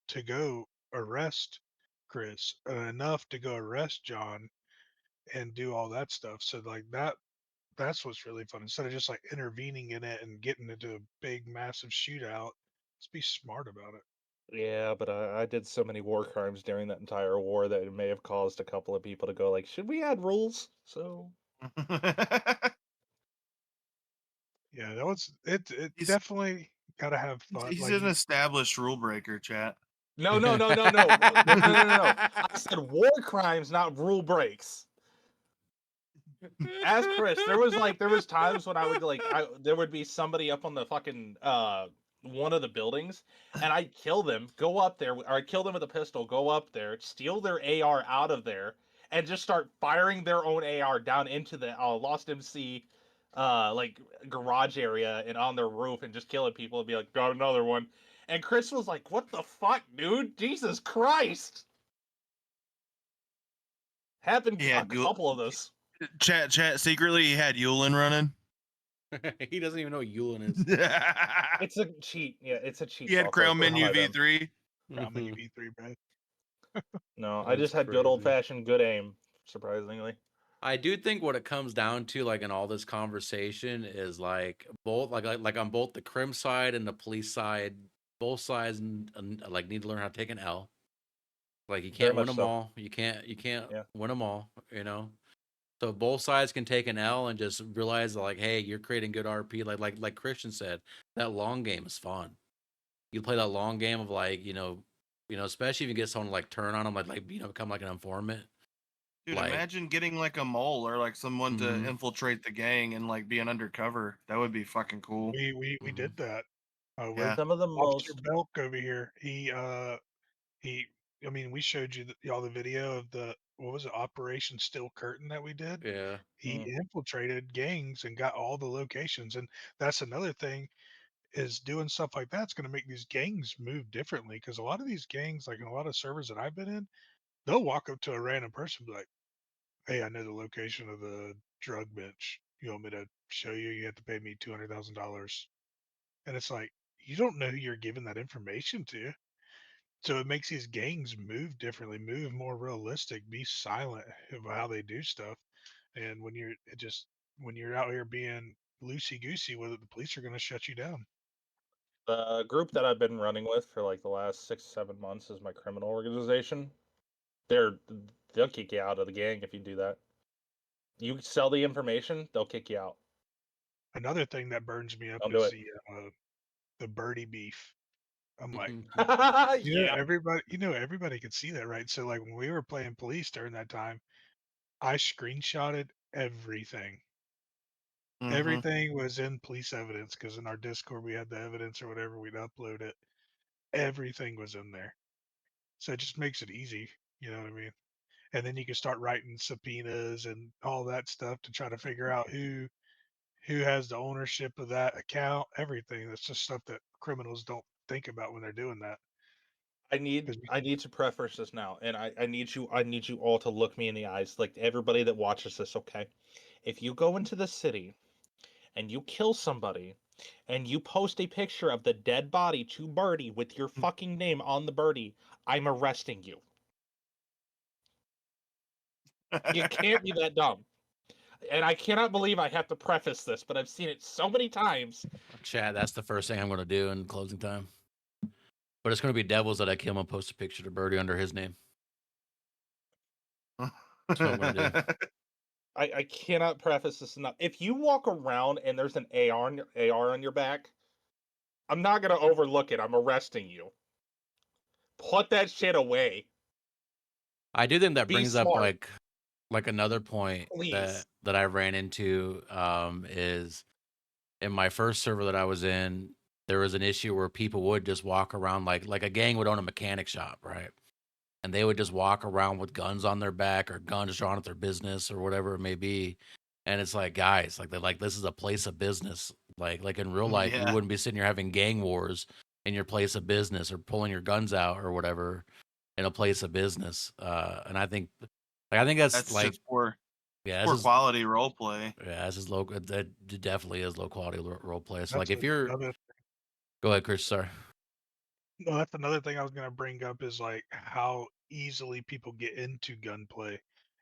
to go arrest Chris, enough to go arrest John and do all that stuff. So like that's what's really fun. Instead of just like intervening in it and getting into a big massive shootout, let's be smart about it. Yeah, but I did so many war crimes during that entire war that it may have caused a couple of people to go like, should we add rules? So Yeah, that was it. It he's definitely got to have fun. he's Like an established rule breaker, chat. no, no, no, no, no, no, no, no, no, no. I said war crimes, not rule breaks. Ask Chris. There was times when I would there would be somebody up on the fucking one of the buildings, and I'd kill them, go up there, or I'd kill them with a pistol, go up there, steal their AR out of there, and just start firing their own AR down into the Lost MC like garage area and on their roof, and just killing people and be like, got another one. And Chris was like, what the fuck, dude? Jesus Christ. Happened He a had Yul- couple of those. chat secretly he had Yulin running. He doesn't even know what Yulin is. It's a cheat. Yeah, it's a cheat He had software Crown for Menu FiveM. V3. Menu V3, man. No, I That's just had good old crazy. fashioned good aim, surprisingly. I do think what it comes down to, like in all this conversation, is like both, like on both the crim side and the police side, both sides like need to learn how to take an L. Like you Very can't win much them so. all. You can't Yeah. win them all. You know. So both sides can take an L and just realize that, like, hey, you're creating good RP. Like Christian said, that long game is fun. You play that long game of like, especially if you get someone to like turn on them, become like an informant. Dude, Like, imagine getting like a mole or like someone to Mhm. infiltrate the gang and like be an undercover. That would be fucking cool. We Mhm. did that. Yeah. Some of the Officer most Belk over here. He. I mean, we showed you y'all the video of the what was it, Operation Steel Curtain that we did. Yeah. He infiltrated gangs and got all the locations, and that's another thing is doing stuff like that's going to make these gangs move differently because a lot of these gangs, like in a lot of servers that I've been in, they'll walk up to a random person and be like, "Hey, I know the location of the drug bench. You want me to show you? You have to pay me $200,000." And it's like, you don't know who you're giving that information to. So it makes these gangs move differently, move more realistic, be silent about how they do stuff. And when you're out here being loosey goosey with it, the police are going to shut you down. the group that I've been running with for like the last 6-7 months is my criminal organization. They're they'll kick you out of the gang if you do that. You sell the information, they'll kick you out. Another thing that burns me up Don't do is it. the birdie beef. I'm like, Yeah. everybody could see that, right? So like when we were playing police during that time, I screenshotted everything. Mm-hmm. Everything was in police evidence because in our Discord we had the evidence or whatever, we'd upload it. Everything was in there. So it just makes it easy, you know what I mean? And then you can start writing subpoenas and all that stuff to try to figure out who has the ownership of that account, everything. That's just stuff that criminals don't think about when they're doing that. I need 'Cause I need to preface this now, and I need you all to look me in the eyes, like everybody that watches this, okay? If you go into the city and you kill somebody and you post a picture of the dead body to Birdie with your fucking name on the Birdie, I'm arresting you. You can't be that dumb. And I cannot believe I have to preface this, but I've seen it so many times. Chad, that's the first thing I'm going to do in closing time. But it's going to be devils that I kill and post a picture to Birdie under his name. That's what I'm going to do. I cannot preface this enough. If you walk around and there's an AR on your back, I'm not gonna overlook it. I'm arresting you. Put that shit away. I do think that Be brings up smart, like another point please. that I ran into is in my first server that I was in, there was an issue where people would just walk around like a gang would own a mechanic shop, right? And they would just walk around with guns on their back or guns drawn at their business or whatever it may be. And it's like, guys, like they're like, this is a place of business. Like in real life, you Yeah. wouldn't be sitting here having gang wars in your place of business or pulling your guns out or whatever in a place of business. And I think that's That's like, just poor yeah, poor this is quality role play. yeah, this is low. That definitely is low quality role play. So like, that's if you're, another go ahead, Chris. Sorry. no, that's another thing I was gonna bring up is like how easily people get into gunplay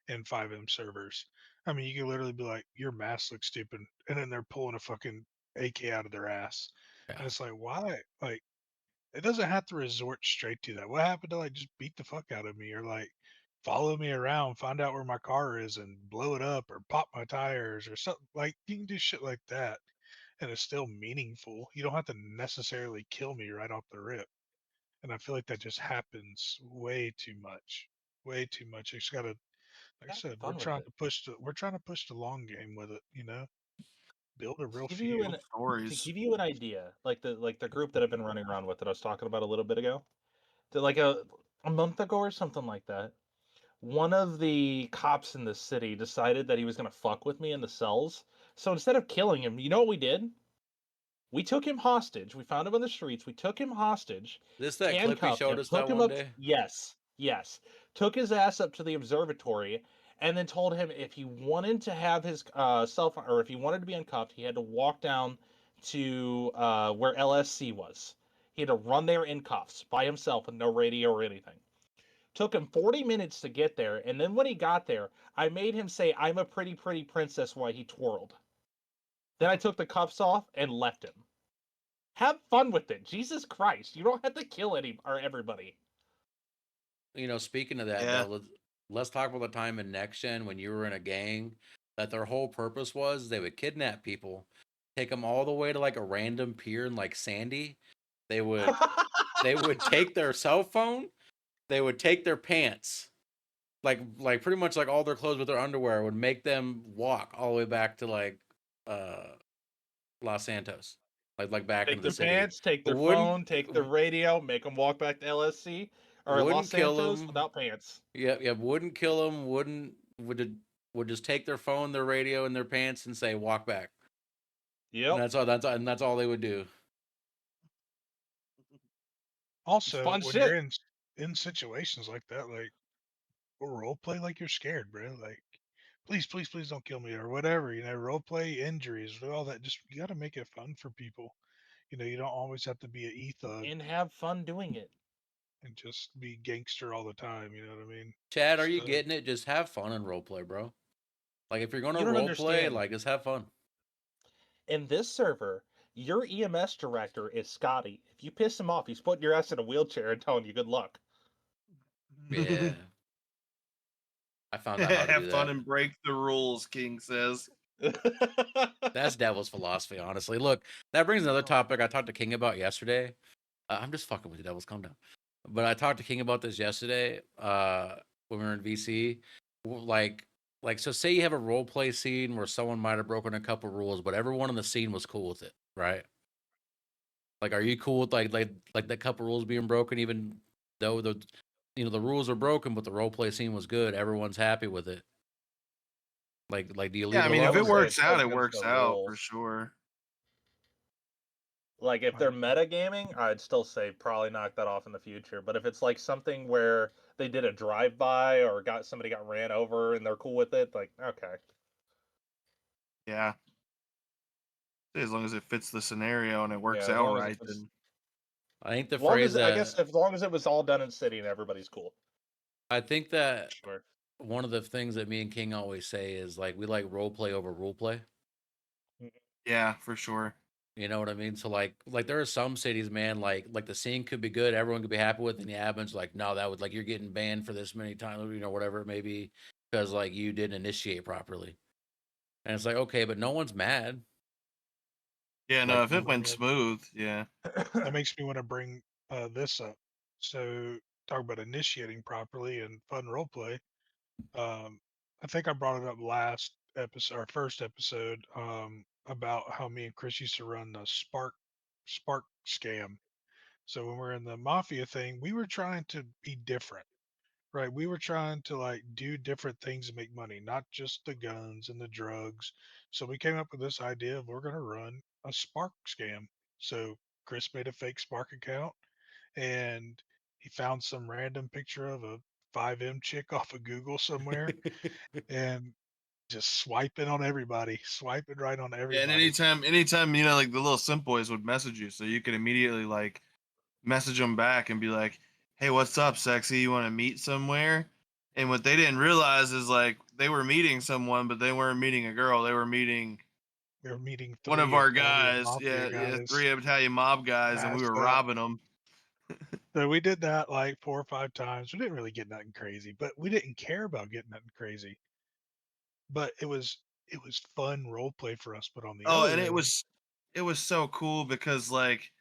in FiveM servers. I mean, you can literally be like, "Your mask looks stupid," and then they're pulling a fucking AK out of their ass, Yeah. and it's like, why? Like, it doesn't have to resort straight to that. What happened to like just beat the fuck out of me or like follow me around, find out where my car is and blow it up or pop my tires or something? Like, you can do shit like that, and it's still meaningful. You don't have to necessarily kill me right off the rip. And I feel like that just happens way too much. Way too much. It's gotta, like I Have said, fun with it. we're trying to push the long game with it, you know? Build a real To give you feud. an to Stories. give you an idea, like the group that I've been running around with that I was talking about a little bit ago, like a month ago or something like that. One of the cops in the city decided that he was gonna fuck with me in the cells. So instead of killing him, you know what we did? We took him hostage. We found him on the streets. We took him hostage, This that clip you handcuffed showed him, us took that him one up. day. Yes, yes. Took his ass up to the observatory, and then told him if he wanted to have his cell phone, or if he wanted to be uncuffed, he had to walk down to where LSC was. He had to run there in cuffs by himself with no radio or anything. Took him 40 minutes to get there, and then when he got there, I made him say, "I'm a pretty, pretty princess," while he twirled. Then I took the cuffs off and left him. Have fun with it. Jesus Christ. You don't have to kill any or everybody. Speaking of that Yeah. though, let's talk about the time in Next Gen when you were in a gang that their whole purpose was they would kidnap people, take them all the way to like a random pier in like Sandy. They would take their cell phone, they would take their pants, like pretty much like all their clothes with their underwear, would make them walk all the way back to like uh Los Santos, like back Take into the their city. pants, take their Wouldn't phone, take their radio, make them walk back to LSC or Los wouldn't kill Santos them. without pants. Yeah, wouldn't kill them. Would just take their phone, their radio, and their pants and say walk back. And Yep. that's all they would do. It's Also, fun when shit. you're in situations like that, like role play like you're scared, bro. Like, please, please, please don't kill me or whatever. Role play injuries, do all that. Just you got to make it fun for people. You don't always have to be a e-thug And have fun doing it. and just be gangster all the time. You know what I mean? Chad, are you So, getting it? Just have fun and role play, bro. Like if you're gonna You don't role play, understand. like just have fun. In this server, your EMS director is Scotty. If you piss him off, he's putting your ass in a wheelchair and telling you good luck. Yeah. I found out how to Have do fun that. and break the rules, King says. That's devil's philosophy, honestly. Look, that brings another topic I talked to King about yesterday. I'm just fucking with you, devils. Calm down. But I talked to King about this yesterday. When we were in VC, like so. Say you have a role play scene where someone might have broken a couple rules, but everyone in the scene was cool with it, right? Like, are you cool with like that couple rules being broken, even though the rules are broken, but the role play scene was good. Everyone's happy with it. Like, do you Yeah, leave I it mean, I if alone it would or? say works it goes out, it against works the out for rules. sure. Like if they're metagaming, I'd still say probably knock that off in the future. But if it's like something where they did a drive-by or somebody got ran over and they're cool with it, like okay. Yeah. As long as it fits the scenario and it works Yeah, as out long as right, it's then I think the as long phrase as I that guess as long as it was all done in city and everybody's cool. I think that Sure. one of the things that me and King always say is like we like role play over role play. yeah, for sure. You know what I mean? So like there are some cities, man, like the scene could be good, everyone could be happy with, and the admin's like, no, that would like you're getting banned for this many times, whatever it may be, because like you didn't initiate properly. And it's like, okay, but no one's mad. Yeah, no, Like if it went smooth, yeah. that makes me want to bring this up. So, talk about initiating properly and fun role play. I think I brought it up last episode, our first episode, about how me and Chris used to run the Spark scam. So when we're in the mafia thing, we were trying to be different, right? We were trying to like do different things to make money, not just the guns and the drugs. So we came up with this idea of we're going to run a Spark scam. So Chris made a fake Spark account and he found some random picture of a FiveM chick off of Google somewhere and just swiping on everybody, swiping right on Yeah, and everybody. anytime, like the little simp boys would message you, so you could immediately like message them back and be like, "Hey, what's up, sexy? You want to meet somewhere?" And what they didn't realize is like they were meeting someone, but they weren't meeting a girl. They were meeting We were meeting one of 3 our Italian guys. mafia Yeah, guys. 3 Italian mob guys, and we Passed were out. robbing them. So we did that like 4 or 5 times. We didn't really get nothing crazy, but we didn't care about getting nothing crazy. But it was fun role play for us. But on the Oh, other and end, it was so cool because like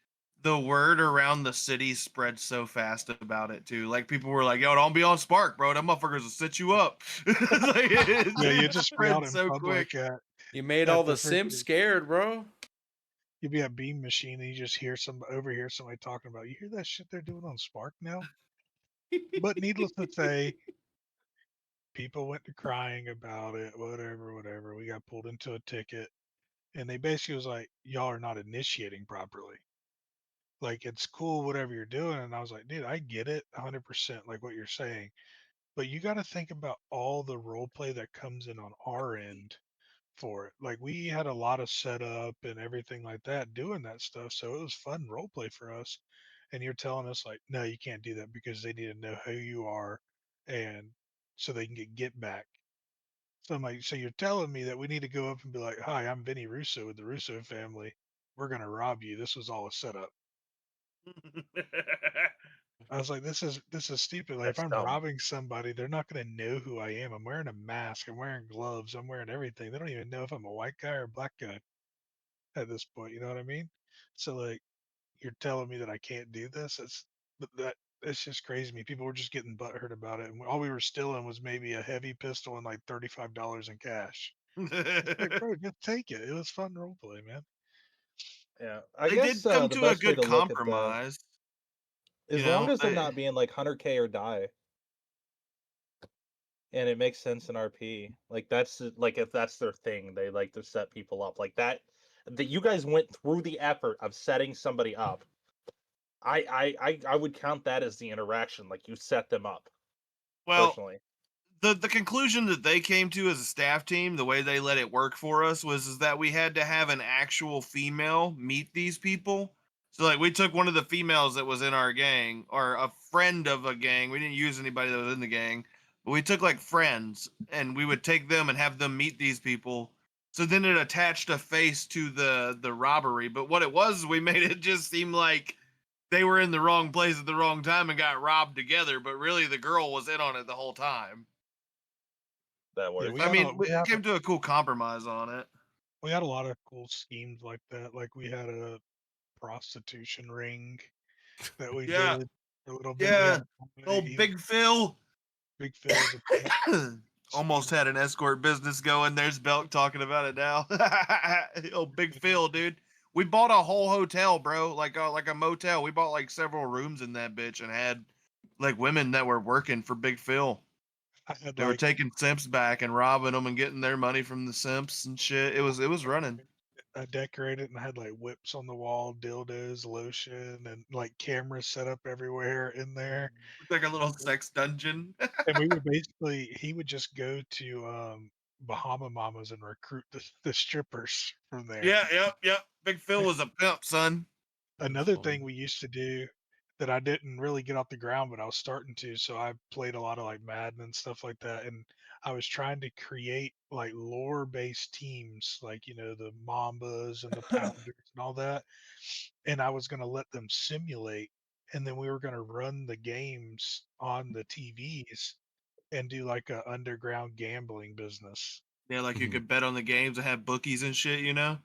the word around the city spread so fast about it too. Like people were like, "Yo, don't be on Spark, bro. Them motherfuckers will set you up." Like, yeah, you it just be out spread in so quick. public You made all at the the simps freaking scared, bro. you'd be at Beam Machine and you just overhear somebody talking about, you hear that shit they're doing on Spark now? But needless to say, people went to crying about it, whatever, whatever. We got pulled into a ticket, and they basically was like, "Y'all are not initiating properly. Like, it's cool, whatever you're doing." And I was like, "Dude, I get it, 100%, like what you're saying, but you got to think about all the role play that comes in on our end for it. Like, we had a lot of setup and everything like that doing that stuff, so it was fun role play for us. And you're telling us like, no, you can't do that because they need to know who you are, and so they can get back." So I'm like, so you're telling me that we need to go up and be like, "Hi, I'm Vinny Russo with the Russo family. We're gonna rob you. This was all a setup." I was like, this is stupid. Like, if That's I'm dumb. robbing somebody, they're not going to know who I am. I'm wearing a mask. I'm wearing gloves. I'm wearing everything. They don't even know if I'm a white guy or a black guy at this point. You know what I mean? So, like, you're telling me that I can't do this? It's just crazy to me. People were just getting butthurt about it, and all we were stealing was maybe a heavy pistol and like $35 in cash. It's like, bro, just take it. It was fun role play, man. Yeah, I They guess did come the to a best way good to look at that, compromise. as long as they're not being like 100K or die, and it makes sense in RP. Like that's like if that's their thing, they like to set people up like that. That you guys went through the effort of setting somebody up. I would count that as the interaction. Like you set them up Well, personally. the conclusion that they came to as a staff team, the way they let it work for us, was is that we had to have an actual female meet these people. So like we took one of the females that was in our gang, or a friend of a gang. We didn't use anybody that was in the gang, but we took like friends, and we would take them and have them meet these people. So then it attached a face to the robbery. But what it was, we made it just seem like they were in the wrong place at the wrong time and got robbed together. But really, the girl was in on it the whole time. That Yeah, works. I mean, we came to a cool compromise on it. we had a lot of cool schemes like that. Like we had a prostitution ring that we Yeah, did a little bit. We yeah. had a Oh, he was Big Phil Big Phil's a almost had an escort business going. There's Belk talking about it now. Oh, Big Phil, dude. We bought a whole hotel, bro. Like a motel. We bought like several rooms in that bitch and had like women that were working for Big Phil. I had They were like taking simps back and robbing them and getting their money from the simps and shit. It was running. I decorated and I had like whips on the wall, dildos, lotion, and like cameras set up everywhere in there. It's like a little sex dungeon. And we would basically, he would just go to Bahama Mamas and recruit the strippers from there. Yeah, yep, yep. Big Phil was a pimp, son. That's Another funny. thing we used to do that I didn't really get off the ground, but I was starting to. So I played a lot of like Madden and stuff like that. And I was trying to create like lore based teams, like, you know, the Mambas and the Pounders and all that. And I was going to let them simulate. And then we were going to run the games on the TVs and do like a underground gambling business. Yeah, like you Mhm. could bet on the games and have bookies and shit, you know?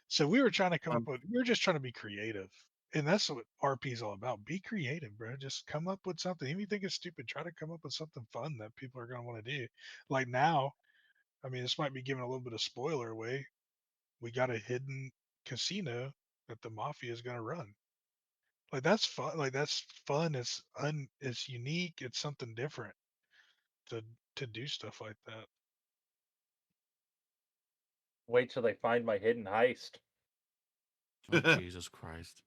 So we were trying to come up with, we were just trying to be creative. And that's what RP is all about. Be creative, bro. Just come up with something. Even if you think it's stupid, try to come up with something fun that people are going to want to do. Like now, I mean, this might be giving a little bit of spoiler away. We got a hidden casino that the mafia is going to run. Like that's fun. Like that's fun. It's unique. It's something different to do stuff like that. Wait till they find my hidden heist. Oh, Jesus Christ.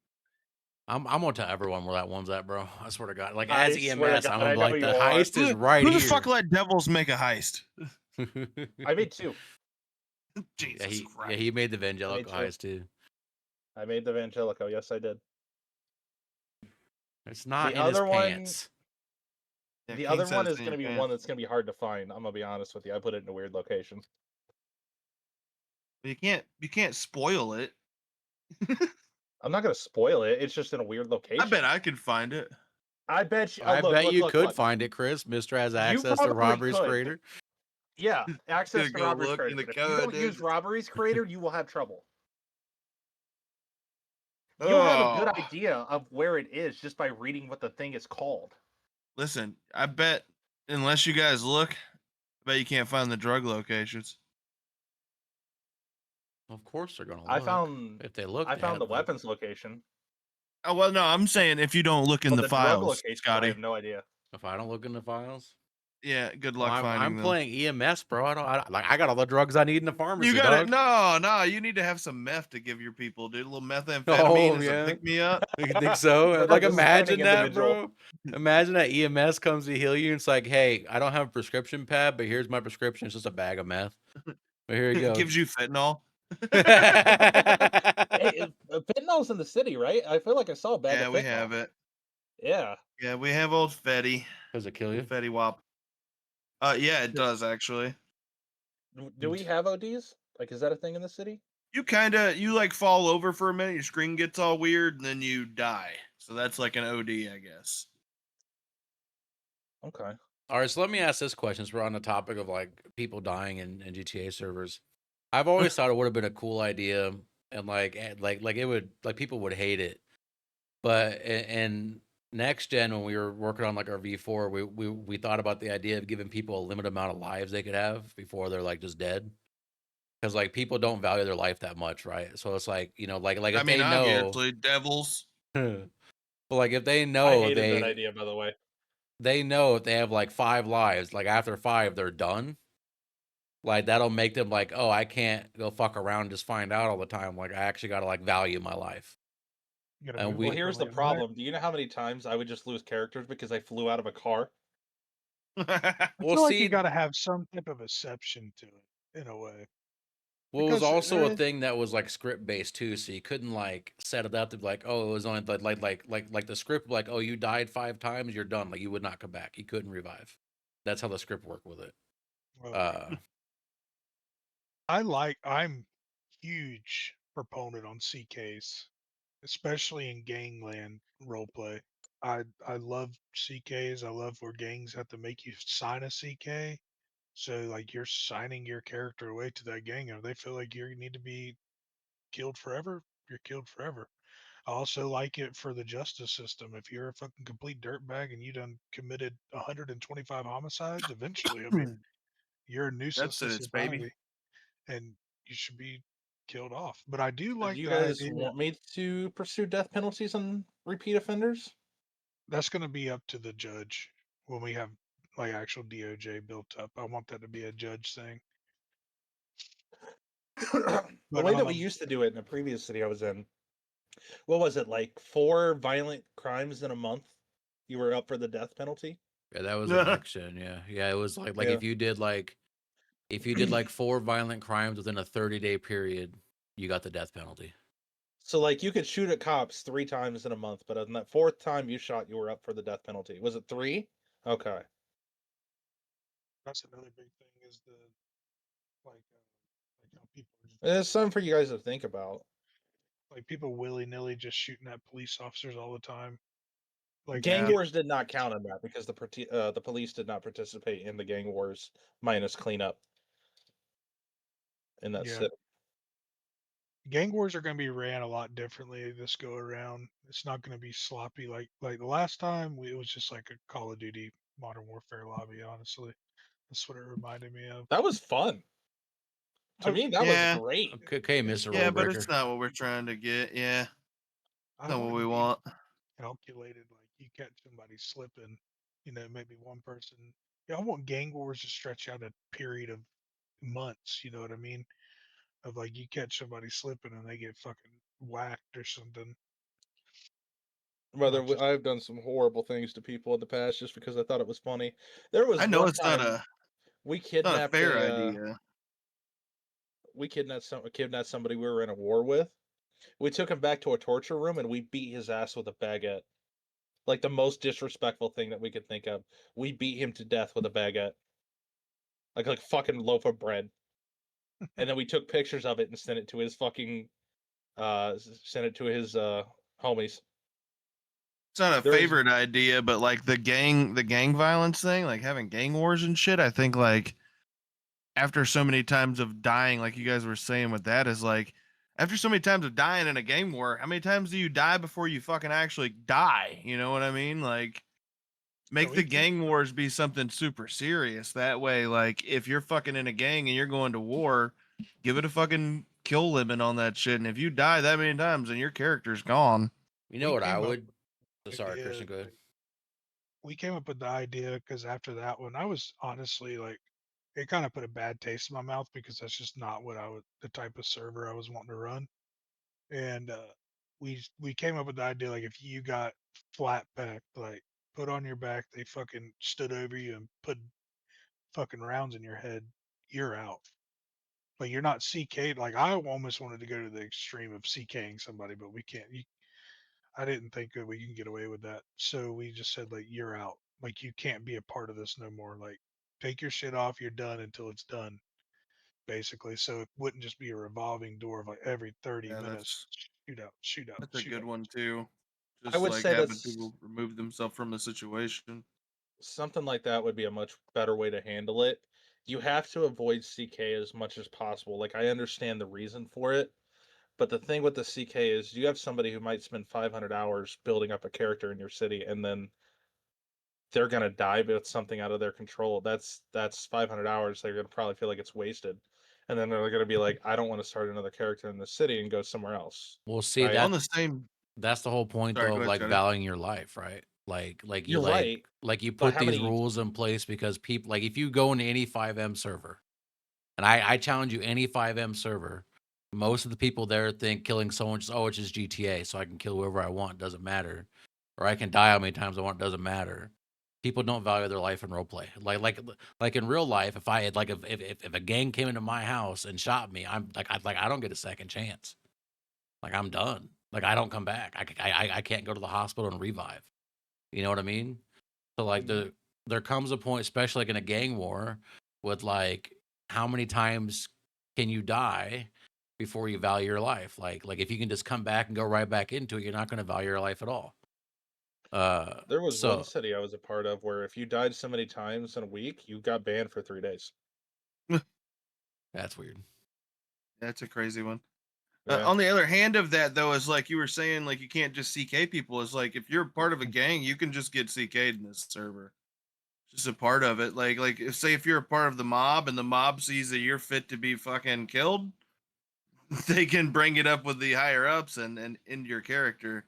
I'm gonna tell everyone where that one's at, bro. I swear to God. Like I as swear to EMS, I'm God, gonna I be know like, you the are. heist is right Who here. the fuck let devils make a heist? I made 2. Jesus Christ. Yeah, he made the Vangelico too. heist too. I made the Vangelico. Yes, I did. It's not The in his other one- pants. Yeah, The King other said one it's is in going to be your one pants. that's going to be hard to find. I'm going to be honest with you. I put it in a weird location. You can't spoil it. I'm not going to spoil it. It's just in a weird location. I bet I could find it. I bet you. I look, bet look, you look, could look. find it, Chris. Mr. has You access to probably Robberies could. Creator. Yeah, access to Gonna go Robberies look in Creator. the But if you code, don't dude. use Robberies Creator, you will have trouble. You'll have a good Oh. idea of where it is just by reading what the thing is called. Listen, I bet unless you guys look, I bet you can't find the drug locations. Of course they're gonna look. I found. If they look, I they found had the weapons location. Oh well, no, I'm saying if you don't look in But the drug files, locations, I Scotty. have no idea. If I don't look in the files, Yeah, good well, luck finding I'm them. playing EMS, bro. I got all the drugs I need in the pharmacy. You got it. dog. No, you need to have some meth to give your people, dude. A little methamphetamine Oh as a yeah, pick me up. you think so? But Like this is imagine finding that, individual. bro. Imagine that EMS comes to heal you. And it's like, hey, I don't have a prescription pad, but here's my prescription. It's just a bag of meth. But here you It go. gives you fentanyl. Hey, fentanyl's in the city, right? I feel like I saw a bag Yeah, of we fentanyl. have it. Yeah. Yeah, we have old Fetty. Does it kill you? Fetty Wap. Yeah, it does actually. Do we have ODs? Like, is that a thing in the city? You like fall over for a minute, your screen gets all weird, and then you die. So that's like an OD, I guess. Okay. All right, so let me ask this question. So we're on the topic of like people dying in GTA servers. I've always thought it would have been a cool idea, and like it would like people would hate it. But in next gen, when we were working on like our V4, we thought about the idea of giving people a limited amount of lives they could have before they're like just dead. Because like people don't value their life that much, right? So it's like like I if mean, they know, obviously, devils. but like if they I know hated that idea, by the way. they know if they have like 5 lives, like after 5 they're done. Like that'll make them like, oh, I can't go fuck around and just find out all the time. Like I actually gotta like value my life. You gotta And move Well, we here's the differently on that. problem. Do you know how many times I would just lose characters because I flew out of a car? I Well, feel like you see, gotta have some type of exception to it in a way. well, it was Because also a thing that was like script based too, so you couldn't like set it up to be like, oh, it was only like the script like, oh, you died 5 times, you're done. Like you would not come back. You couldn't revive. That's how the script worked with it. okay. I'm huge proponent on CKs, especially in gangland roleplay. I love CKs. I love where gangs have to make you sign a CK. So like you're signing your character away to that gang, and if they feel like you need to be killed forever, you're killed forever. I also like it for the justice system. If you're a fucking complete dirtbag and you done committed 125 homicides, eventually, I mean, you're a nuisance That's to it, baby. society, and you should be killed off. But I do Do like you the guys idea. want me to pursue death penalties on repeat offenders? That's going to be up to the judge when we have like actual DOJ built up. I want that to be a judge thing. The But way that we used to do it in the previous city I was in, what was it, like 4 violent crimes in a month? You were up for the death penalty? Yeah, that was an action. Yeah, it was like Yeah. if you did like 4 violent crimes within a 30-day period, you got the death penalty. So, like, you could shoot at cops 3 times in a month, but on that 4th time you shot, you were up for the death penalty. Was it 3? Okay. that's another big thing is the like how people are just It's something for you guys to think about. like people willy nilly just shooting at police officers all the time. Like Gang Yeah. wars did not count on that because the police did not participate in the gang wars minus cleanup in that yeah, city. gang wars are going to be ran a lot differently this go around. It's not going to be sloppy like the last time. It was just like a Call of Duty Modern Warfare lobby. Honestly, that's what it reminded me of. That was fun. To I me, that was Yeah. great. Okay, it's Mr. Yeah, Rule but it's Breaker. not what we're trying to get. Yeah. I Not what we wouldn't be want. calculated. Like you catch somebody slipping, maybe one person. Yeah, I want gang wars to stretch out a period of months. You know what I mean? Of like you catch somebody slipping and they get fucking whacked or something. Whether Not just I've done some horrible things to people in the past just because I thought it was funny. There was I know one it's not time a we not a kidnapped fair idea. kidnapped somebody we were in a war with. We took him back to a torture room and we beat his ass with a baguette. Like the most disrespectful thing that we could think of. We beat him to death with a baguette. Like fucking loaf of bread. And then we took pictures of it and sent it to his fucking sent it to his homies. It's not a There's favorite idea, but like the gang violence thing, like having gang wars and shit, I think like after so many times of dying, like you guys were saying with that, is like after so many times of dying in a gang war, how many times do you die before you fucking actually die? You know what I mean? Like yeah, make the gang wars be something super serious. That way, like if you're fucking in a gang and you're going to war, give it a fucking kill limit on that shit. And if you die that many times, then your character's gone. You know we what I came up would? with the Sorry, idea. Christian, go ahead. Like, we came up with the idea because after that one, I was honestly like, it kind of put a bad taste in my mouth because that's just not what the type of server I was wanting to run. And we came up with the idea like if you got flat back, like put on your back, they fucking stood over you and put fucking rounds in your head, you're out. Like you're not CK'd. Like I almost wanted to go to the extreme of CKing somebody, but we can't. I didn't think that we can get away with that. So we just said like you're out. Like you can't be a part of this no more. Like take your shit off. You're done until it's done. Basically, so it wouldn't just be a revolving door of like every 30 Yeah, minutes, that's shoot out, shoot out, that's a shoot good out. one too. I Just would like say having that's people remove themselves from the situation. something like that would be a much better way to handle it. You have to avoid CK as much as possible. Like, I understand the reason for it, but the thing with the CK is you have somebody who might spend 500 hours building up a character in your city, and then they're gonna die, but it's something out of their control. That's 500 hours. They're gonna probably feel like it's wasted, and then they're gonna be like, I don't want to start another character in the city and go somewhere else. Well, see Right? that On the same. that's the whole point Sorry, though go of ahead, like Scotty. valuing your life, right? You're right, like you but put how these many? rules in place because people like if you go into any FiveM server, and I challenge you any FiveM server, most of the people there think killing someone just it's just GTA, so I can kill whoever I want, doesn't matter, or I can die how many times I want, doesn't matter. People don't value their life in roleplay. Like in real life, if I had like if a gang came into my house and shot me, I'm like I don't get a second chance. Like I'm done. Like I don't come back. I can't go to the hospital and revive. You know what I mean? So like there comes a point, especially like in a gang war, with like how many times can you die before you value your life? Like if you can just come back and go right back into it, you're not going to value your life at all. There was one So city I was a part of where if you died so many times in a week, you got banned for 3 days. that's weird. That's a crazy one. Yeah. On the other hand of that, though, is like you were saying, like you can't just CK people. Is like if you're part of a gang, you can just get CK'd in this server. Just a part of it. Like if, say if you're a part of the mob and the mob sees that you're fit to be fucking killed, they can bring it up with the higher ups and into your character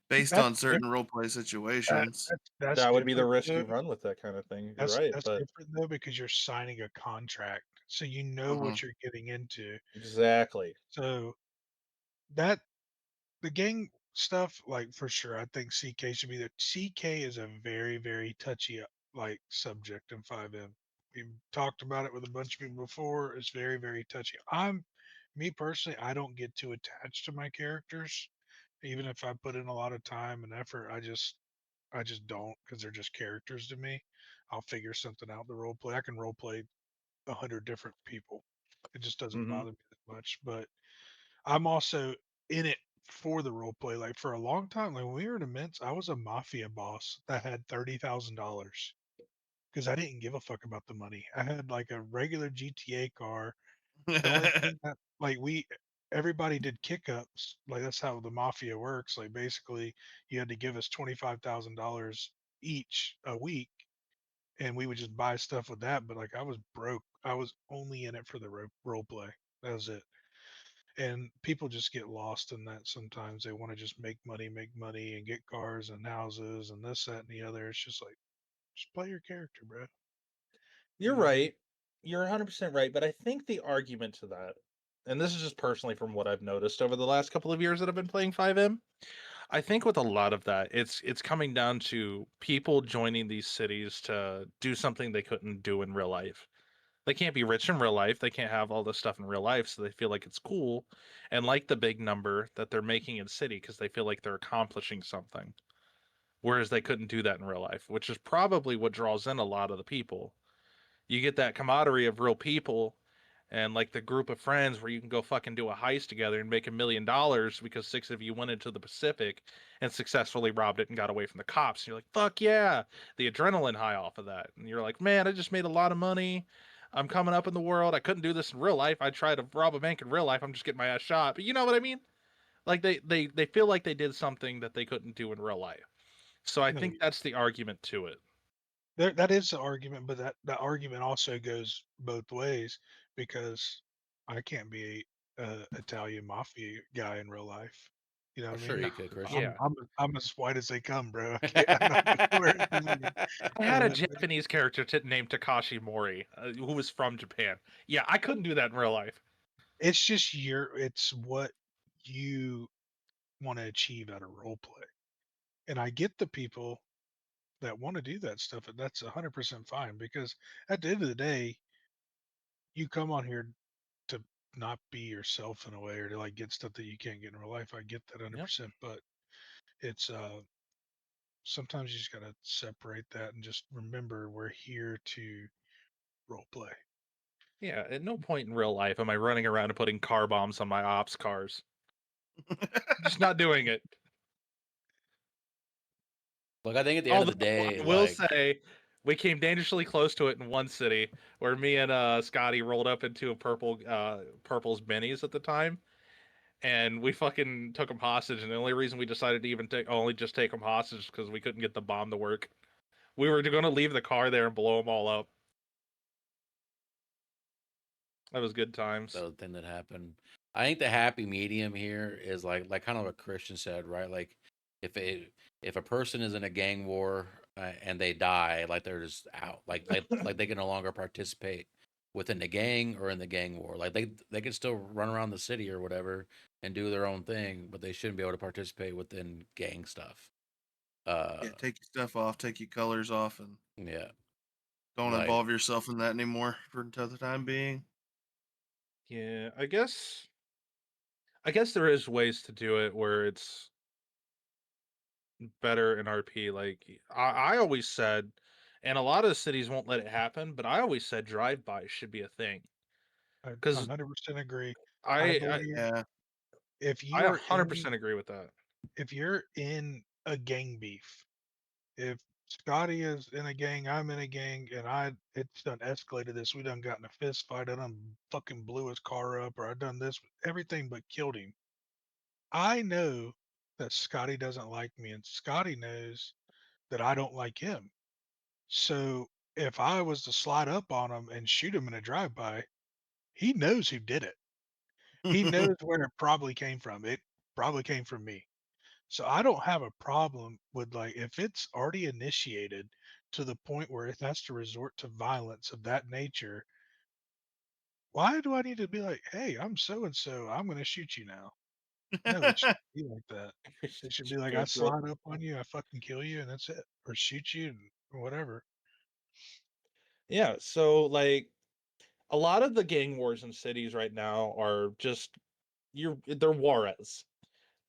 based That's on certain role play situations. that's That would be the different risk you though. run with that kind of thing. You're right, That's but different though because you're signing a contract, so you know Mhm. what you're getting into. exactly. So that the gang stuff, like for sure, I think CK should be there. CK is a very, very touchy like subject in FiveM. We've talked about it with a bunch of people before. It's very, very touchy. Me personally, I don't get too attached to my characters, even if I put in a lot of time and effort. I just don't because they're just characters to me. I'll figure something out. The role play, I can role play 100 different people. It just doesn't Hmm. bother me that much. But I'm also in it for the role play. Like for a long time, like when we were in Immense, I was a mafia boss that had $30,000 because I didn't give a fuck about the money. I had like a regular GTA car. The only thing that like everybody did kick ups. Like that's how the mafia works. Like basically, you had to give us $25,000 each a week, and we would just buy stuff with that. But like I was broke. I was only in it for the role play. That was it. And people just get lost in that sometimes. They want to just make money, and get cars and houses and this, that, and the other. It's just like, just play your character, bro. You're You know what I mean? right. You're 100% right, but I think the argument to that, and this is just personally from what I've noticed over the last couple of years that I've been playing 5M, I think with a lot of that, it's coming down to people joining these cities to do something they couldn't do in real life. They can't be rich in real life. They can't have all this stuff in real life, so they feel like it's cool and like the big number that they're making in city because they feel like they're accomplishing something. Whereas they couldn't do that in real life, which is probably what draws in a lot of the people. You get that camaraderie of real people and like the group of friends where you can go fucking do a heist together and make $1 million because 6 of you went into the Pacific and successfully robbed it and got away from the cops. And you're like, fuck yeah, the adrenaline high off of that. And you're like, man, I just made a lot of money. I'm coming up in the world. I couldn't do this in real life. I tried to rob a bank in real life. I'm just getting my ass shot. But you know what I mean? Like they feel like they did something that they couldn't do in real life. So I No, think that's the argument to it. that is the argument, but that argument also goes both ways because I can't be a Italian mafia guy in real life. You know For what I sure mean? you could, Christian. Yeah. I'm as white as they come, bro. I can't. I'm not gonna wear it. I had a Japanese character named Takashi Mori, who was from Japan. Yeah, I couldn't do that in real life. It's just it's what you want to achieve out of role play. And I get the people that want to do that stuff, and that's 100% fine because at the end of the day, you come on here to not be yourself in a way or to like get stuff that you can't get in real life. I get that Yep. 100%, but it's sometimes you just got to separate that and just remember we're here to role play. Yeah, at no point in real life am I running around and putting car bombs on my ops cars. Just not doing it. Look, I think at the end of the Although day, I will like say, We came dangerously close to it in one city where me and Scotty rolled up into a purple's bennies at the time, and we fucking took him hostage. And the only reason we decided to even just take him hostage because we couldn't get the bomb to work. We were going to leave the car there and blow them all up. That was good times. The thing that happened. I think the happy medium here is like kind of what Christian said, right? Like if a person is in a gang war and they die, like they're just out, like they can no longer participate within the gang or in the gang war. Like they can still run around the city or whatever and do their own thing, but they shouldn't be able to participate within gang stuff. Yeah, take your stuff off, take your colors off, and Yeah. don't Like- involve yourself in that anymore for the time being. Yeah, I guess there is ways to do it where it's better in RP. Like I always said, and a lot of cities won't let it happen, but I always said drive-bys should be a thing. I 'Cause 100% agree. I believe Yeah. if I you're 100% agree with that. if you're in a gang beef, if Scotty is in a gang, I'm in a gang, and it's done escalated this. We done got in a fist fight. I done fucking blew his car up, or I done this, everything but killed him. I know that Scotty doesn't like me, and Scotty knows that I don't like him. So if I was to slide up on him and shoot him in a drive-by, he knows who did it. He knows where it probably came from. It probably came from me. So I don't have a problem with, like, if it's already initiated to the point where it has to resort to violence of that nature, why do I need to be like, hey, I'm so and so, I'm gonna shoot you now? No, it shouldn't be like that. It should be like I That's right. slide up on you, I fucking kill you, and that's it. Or shoot you and whatever. Yeah, so like a lot of the gang wars in cities right now are just they're Juarez.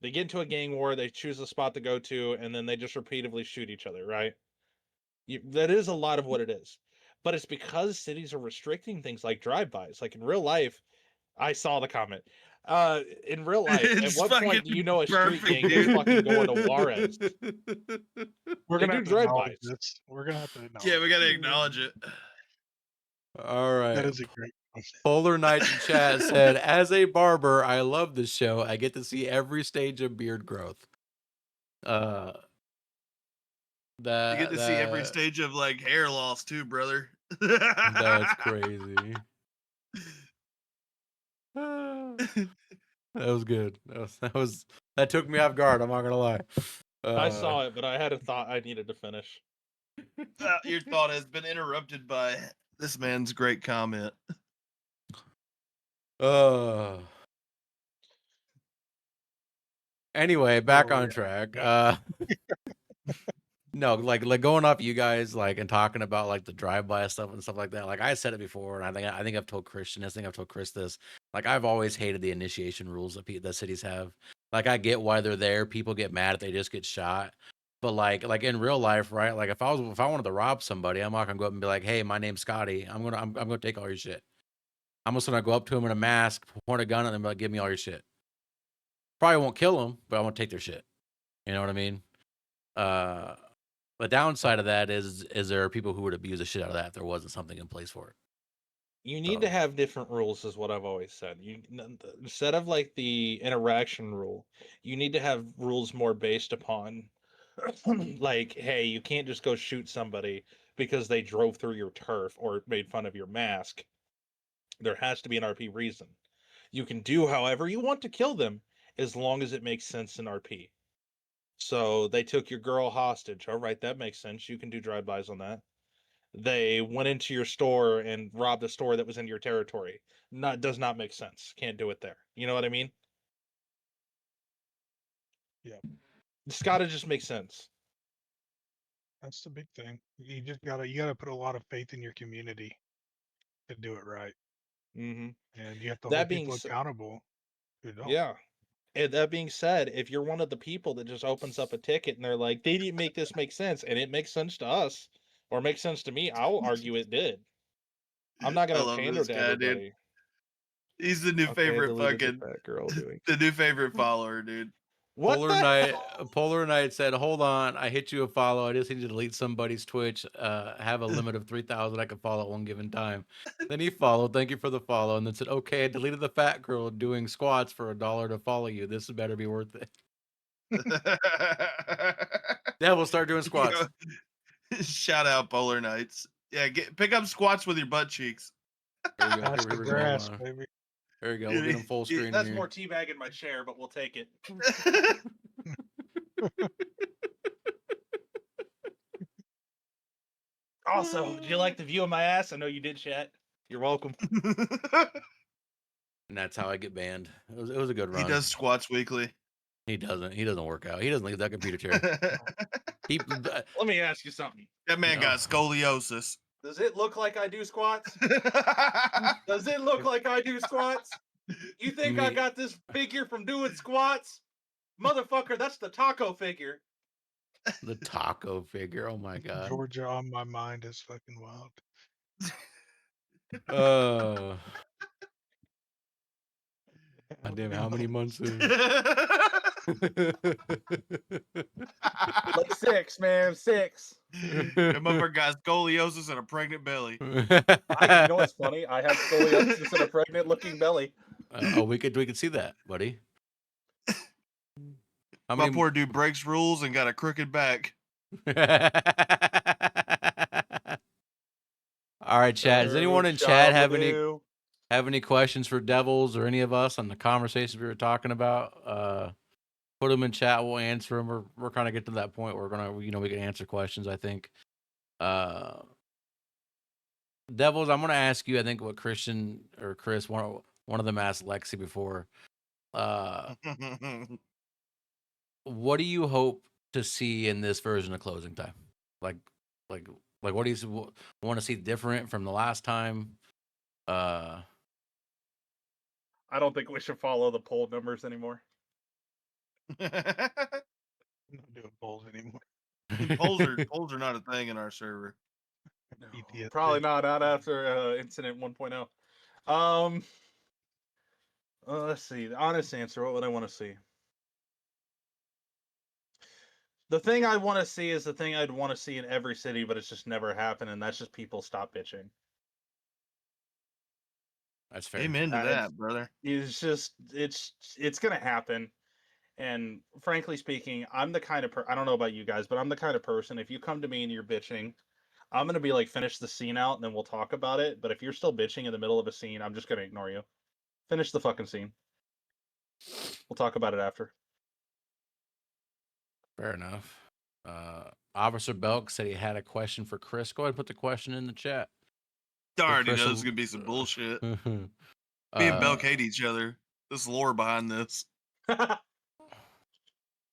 They get into a gang war, they choose a spot to go to, and then they just repeatedly shoot each other, right? That is a lot of what it is. But it's because cities are restricting things like drive-bys. Like in real life, I saw the comment. In real life, at It's what point do you know a street perfect, gang is dude. fucking going to Juarez? We're They gonna do have to acknowledge drive-bys. this. We're gonna have to acknowledge Yeah, we gotta it. acknowledge it. All right. That is a great one. Polar Knight in chat said, "As a barber, I love this show. I get to see every stage of beard growth." You get to see every stage of like hair loss too, brother. That's crazy. That was good. That took me off guard. I'm not gonna lie. I saw it, but I had a thought I needed to finish. Your thought has been interrupted by this man's great comment. Anyway, back Oh, on yeah. track. No, like going off you guys like and talking about like the drive-by stuff and stuff like that. Like I said it before, and I think I've told Christian. I think I've told Chris this. Like I've always hated the initiation rules that cities have. Like I get why they're there. People get mad if they just get shot. But like in real life, right? Like if I wanted to rob somebody, I'm not gonna go up and be like, "Hey, my name's Scotty. I'm gonna take all your shit." I'm just gonna go up to him in a mask, point a gun at them, and be like, "Give me all your shit." Probably won't kill them, but I won't take their shit. You know what I mean? The downside of that is there are people who would abuse the shit out of that if there wasn't something in place for it. You need to have different rules, is what I've always said. Instead of like the interaction rule, you need to have rules more based upon like, hey, you can't just go shoot somebody because they drove through your turf or made fun of your mask. There has to be an RP reason. You can do however you want to kill them as long as it makes sense in RP. So they took your girl hostage. All right, that makes sense. You can do drive-bys on that. They went into your store and robbed a store that was in your territory. Does not make sense. Can't do it there. You know what I mean? Yeah. It's gotta just make sense. That's the big thing. You gotta put a lot of faith in your community to do it right. Mm-hmm. And you have to That hold being people said, accountable who don't. yeah. And that being said, if you're one of the people that just opens up a ticket and they're like, they didn't make this make sense, and it makes sense to us, or makes sense to me, I'll argue it did. I'm not I gonna love pander this to guy, dude. everybody. He's the new Okay, I favorite deleted the fucking fat girl doing. the new favorite follower, dude. What Polar the Knight. hell? Polar Knight said, "Hold on, I hit you a follow. I just need to delete somebody's Twitch. Have a limit of 3,000 I can follow at one given time." Then he followed. Thank you for the follow, and then said, "Okay, I deleted the fat girl doing squats for $1 to follow you. This better be worth it." Yeah, we'll start doing squats. Shout out Polar Knights. Yeah, pick up squats with your butt cheeks. Here we go. Pass Here the we go. Hold grass, on. baby. Here we go. We'll get him full screen That's here. more teabag in my chair, but we'll take it. Also, do you like the view of my ass? I know you did, chat. You're welcome. And that's how I get banned. It was a good run. He does squats weekly. He doesn't work out. He doesn't leave that computer chair. Let me ask you something. That man No. got scoliosis. Does it look like I do squats? Does it look like I do squats? You think I got this figure from doing squats? Motherfucker, that's the taco figure. The taco figure. Oh my god. Georgia on my mind is fucking wild. God damn it, how many months is Like 6, man, 6. That motherfucker got scoliosis and a pregnant belly. You know what's funny? I have scoliosis and a pregnant looking belly. we could see that, buddy. How My many poor dude breaks rules and got a crooked back. All right, chat. Does anyone in chat have any questions for Devils or any of us on the conversations we were talking about? Put them in chat. We'll answer them. We're kind of get to that point where we're gonna, we can answer questions. I think. Devils, I'm gonna ask you. I think what Christian or Chris, one of them asked Lexi before. What do you hope to see in this version of Closing Time? Like, what do you want to see different from the last time? I don't think we should follow the poll numbers anymore. I'm not doing polls anymore. polls are not a thing in our server. No, PTSD. probably not after incident 1.0. Let's see. The honest answer. What would I want to see? The thing I want to see is the thing I'd want to see in every city, but it's just never happened, and that's just people stop bitching. That's fair. Amen to that, brother. It's just it's gonna happen. And frankly speaking, I'm the kind of I don't know about you guys, but I'm the kind of person, if you come to me and you're bitching, I'm gonna be like, finish the scene out and then we'll talk about it. But if you're still bitching in the middle of a scene, I'm just gonna ignore you. Finish the fucking scene. We'll talk about it after. Fair enough. Officer Belk said he had a question for Chris. Go ahead and put the question in the chat. I already Chris know will- this is gonna be some bullshit. Me and Belk hate each other. There's lore behind this.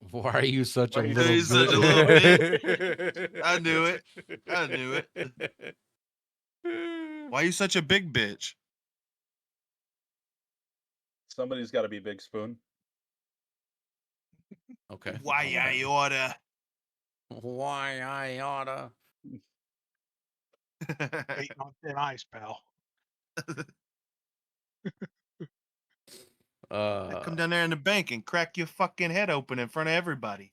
Why are you such a Why are you little such a little bitch? I knew it. I knew it. Why are you such a big bitch? Somebody's got to be Big Spoon. Okay. Why I oughta? Why I oughta? Waiting on thin ice, pal. Come down there in the bank and crack your fucking head open in front of everybody.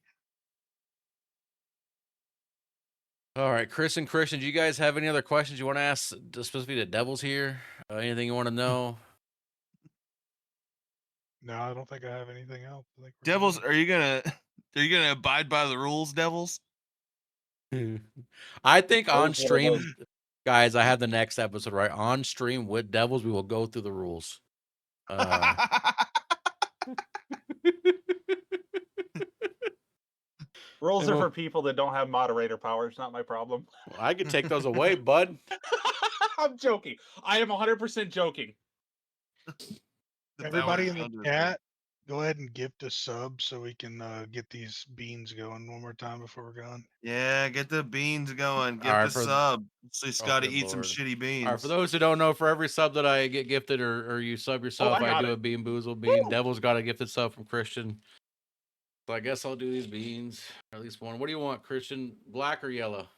All right, Chris and Christian, do you guys have any other questions you want to ask specifically to Devils here? Anything you want to know? No, I don't think I have anything else. I think we're Devils, good. are you gonna abide by the rules, Devils? I think on There's one of stream, guys, I have the next episode right on stream with Devils. We will go through the rules. Rules are for people that don't have moderator powers. Not my problem. I could take those away, bud. I'm joking. I am 100% joking. Everybody in the chat, go ahead and gift a sub so we can get these beans going one more time before we're gone. Yeah, get the beans going. Get All right, the sub. See Scotty good eat some Lord. shitty beans. All right, for those who don't know, for every sub that I get gifted or you sub yourself, I do a Bean Boozle bean. Woo! Devil's got a gifted sub from Christian. So I guess I'll do these beans. Or at least one. What do you want, Christian? Black or yellow?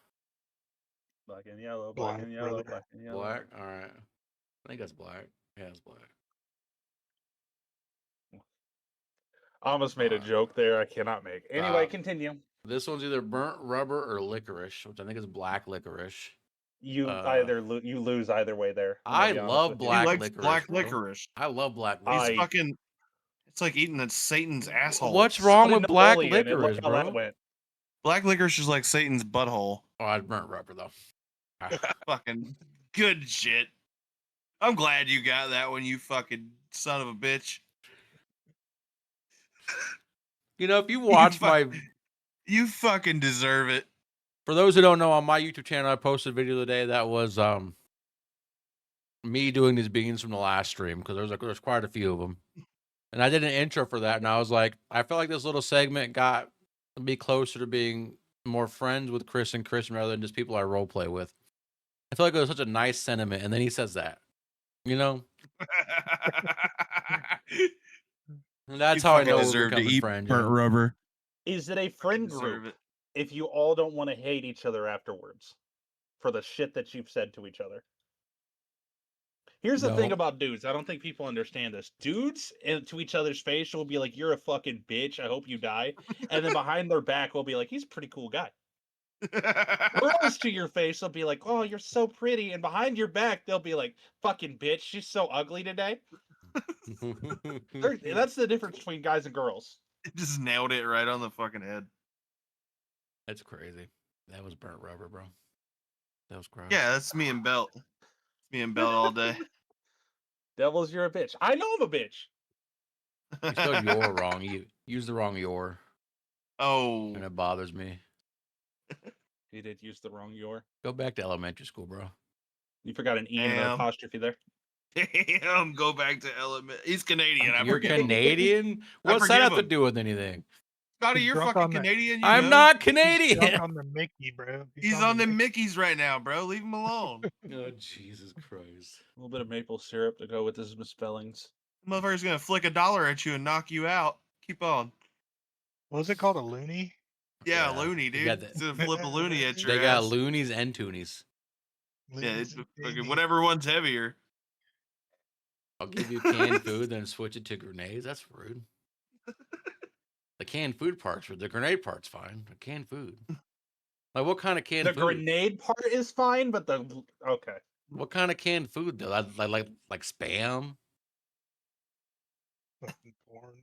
Black and yellow, black Black, and yellow, brother. black and yellow. Black? All right. I think that's black. Yeah, it's black. I almost made a joke there. I cannot make. Anyway, continue. This one's either burnt rubber or licorice, which I think is black licorice. You you lose either way there. I'm gonna I be honest love with you. black He likes licorice. black bro. licorice. I love black He's licorice. fucking. It's like eating Satan's asshole. What's So wrong did with black Napoleon, and look licorice, how that bro? went. Black licorice is like Satan's butthole. Oh, I'd burnt rubber though. Fucking good shit. I'm glad you got that one, you fucking son of a bitch. You know, if you watch You fucking deserve it. For those who don't know, on my YouTube channel, I posted a video today that was me doing these beans from the last stream because there's quite a few of them, and I did an intro for that, and I was like, I felt like this little segment got me closer to being more friends with Chris and Christian rather than just people I role play with. I feel like it was such a nice sentiment, and then he says that, you know, and that's how I know we're becoming friends. You know? Rubber. Is it a friend group if you all don't want to hate each other afterwards for the shit that you've said to each other? Here's the thing about dudes. I don't think people understand this. Dudes to each other's face will be like, "You're a fucking bitch. I hope you die." And then behind their back will be like, "He's a pretty cool guy." Girls to your face will be like, "Oh, you're so pretty." And behind your back, they'll be like, "Fucking bitch. She's so ugly today." That's the difference between guys and girls. Just nailed it right on the fucking head. That's crazy. That was burnt rubber, bro. That was gross. Yeah, that's me and Belt. Me and Belt all day. Devils, you're a bitch. I know I'm a bitch. You spelled your wrong. You used the wrong your. Oh. And it bothers me. You did use the wrong your. Go back to elementary school, bro. You forgot an E and an apostrophe there. Damn, go back to element. He's Canadian. You're Canadian? What's that have to do with anything? Scotty, you're fucking Canadian. I'm not Canadian. He's on the Mickey, bro. He's on the Mickeys right now, bro. Leave him alone. Oh, Jesus Christ. A little bit of maple syrup to go with his misspellings. Motherfucker's gonna flick $1 at you and knock you out. Keep on. What was it called? A loony? Yeah, loony, dude. It's gonna flip a loony at your They ass. got loonies and toonies. Yeah, it's fucking whatever one's heavier. I'll give you canned food, then switch it to grenades. That's rude. The canned food part's rude. The grenade part's fine. The canned food. Like, what kind of canned food? The grenade part is fine, but the... Okay. What kind of canned food, though? Like Spam? Fucking porn.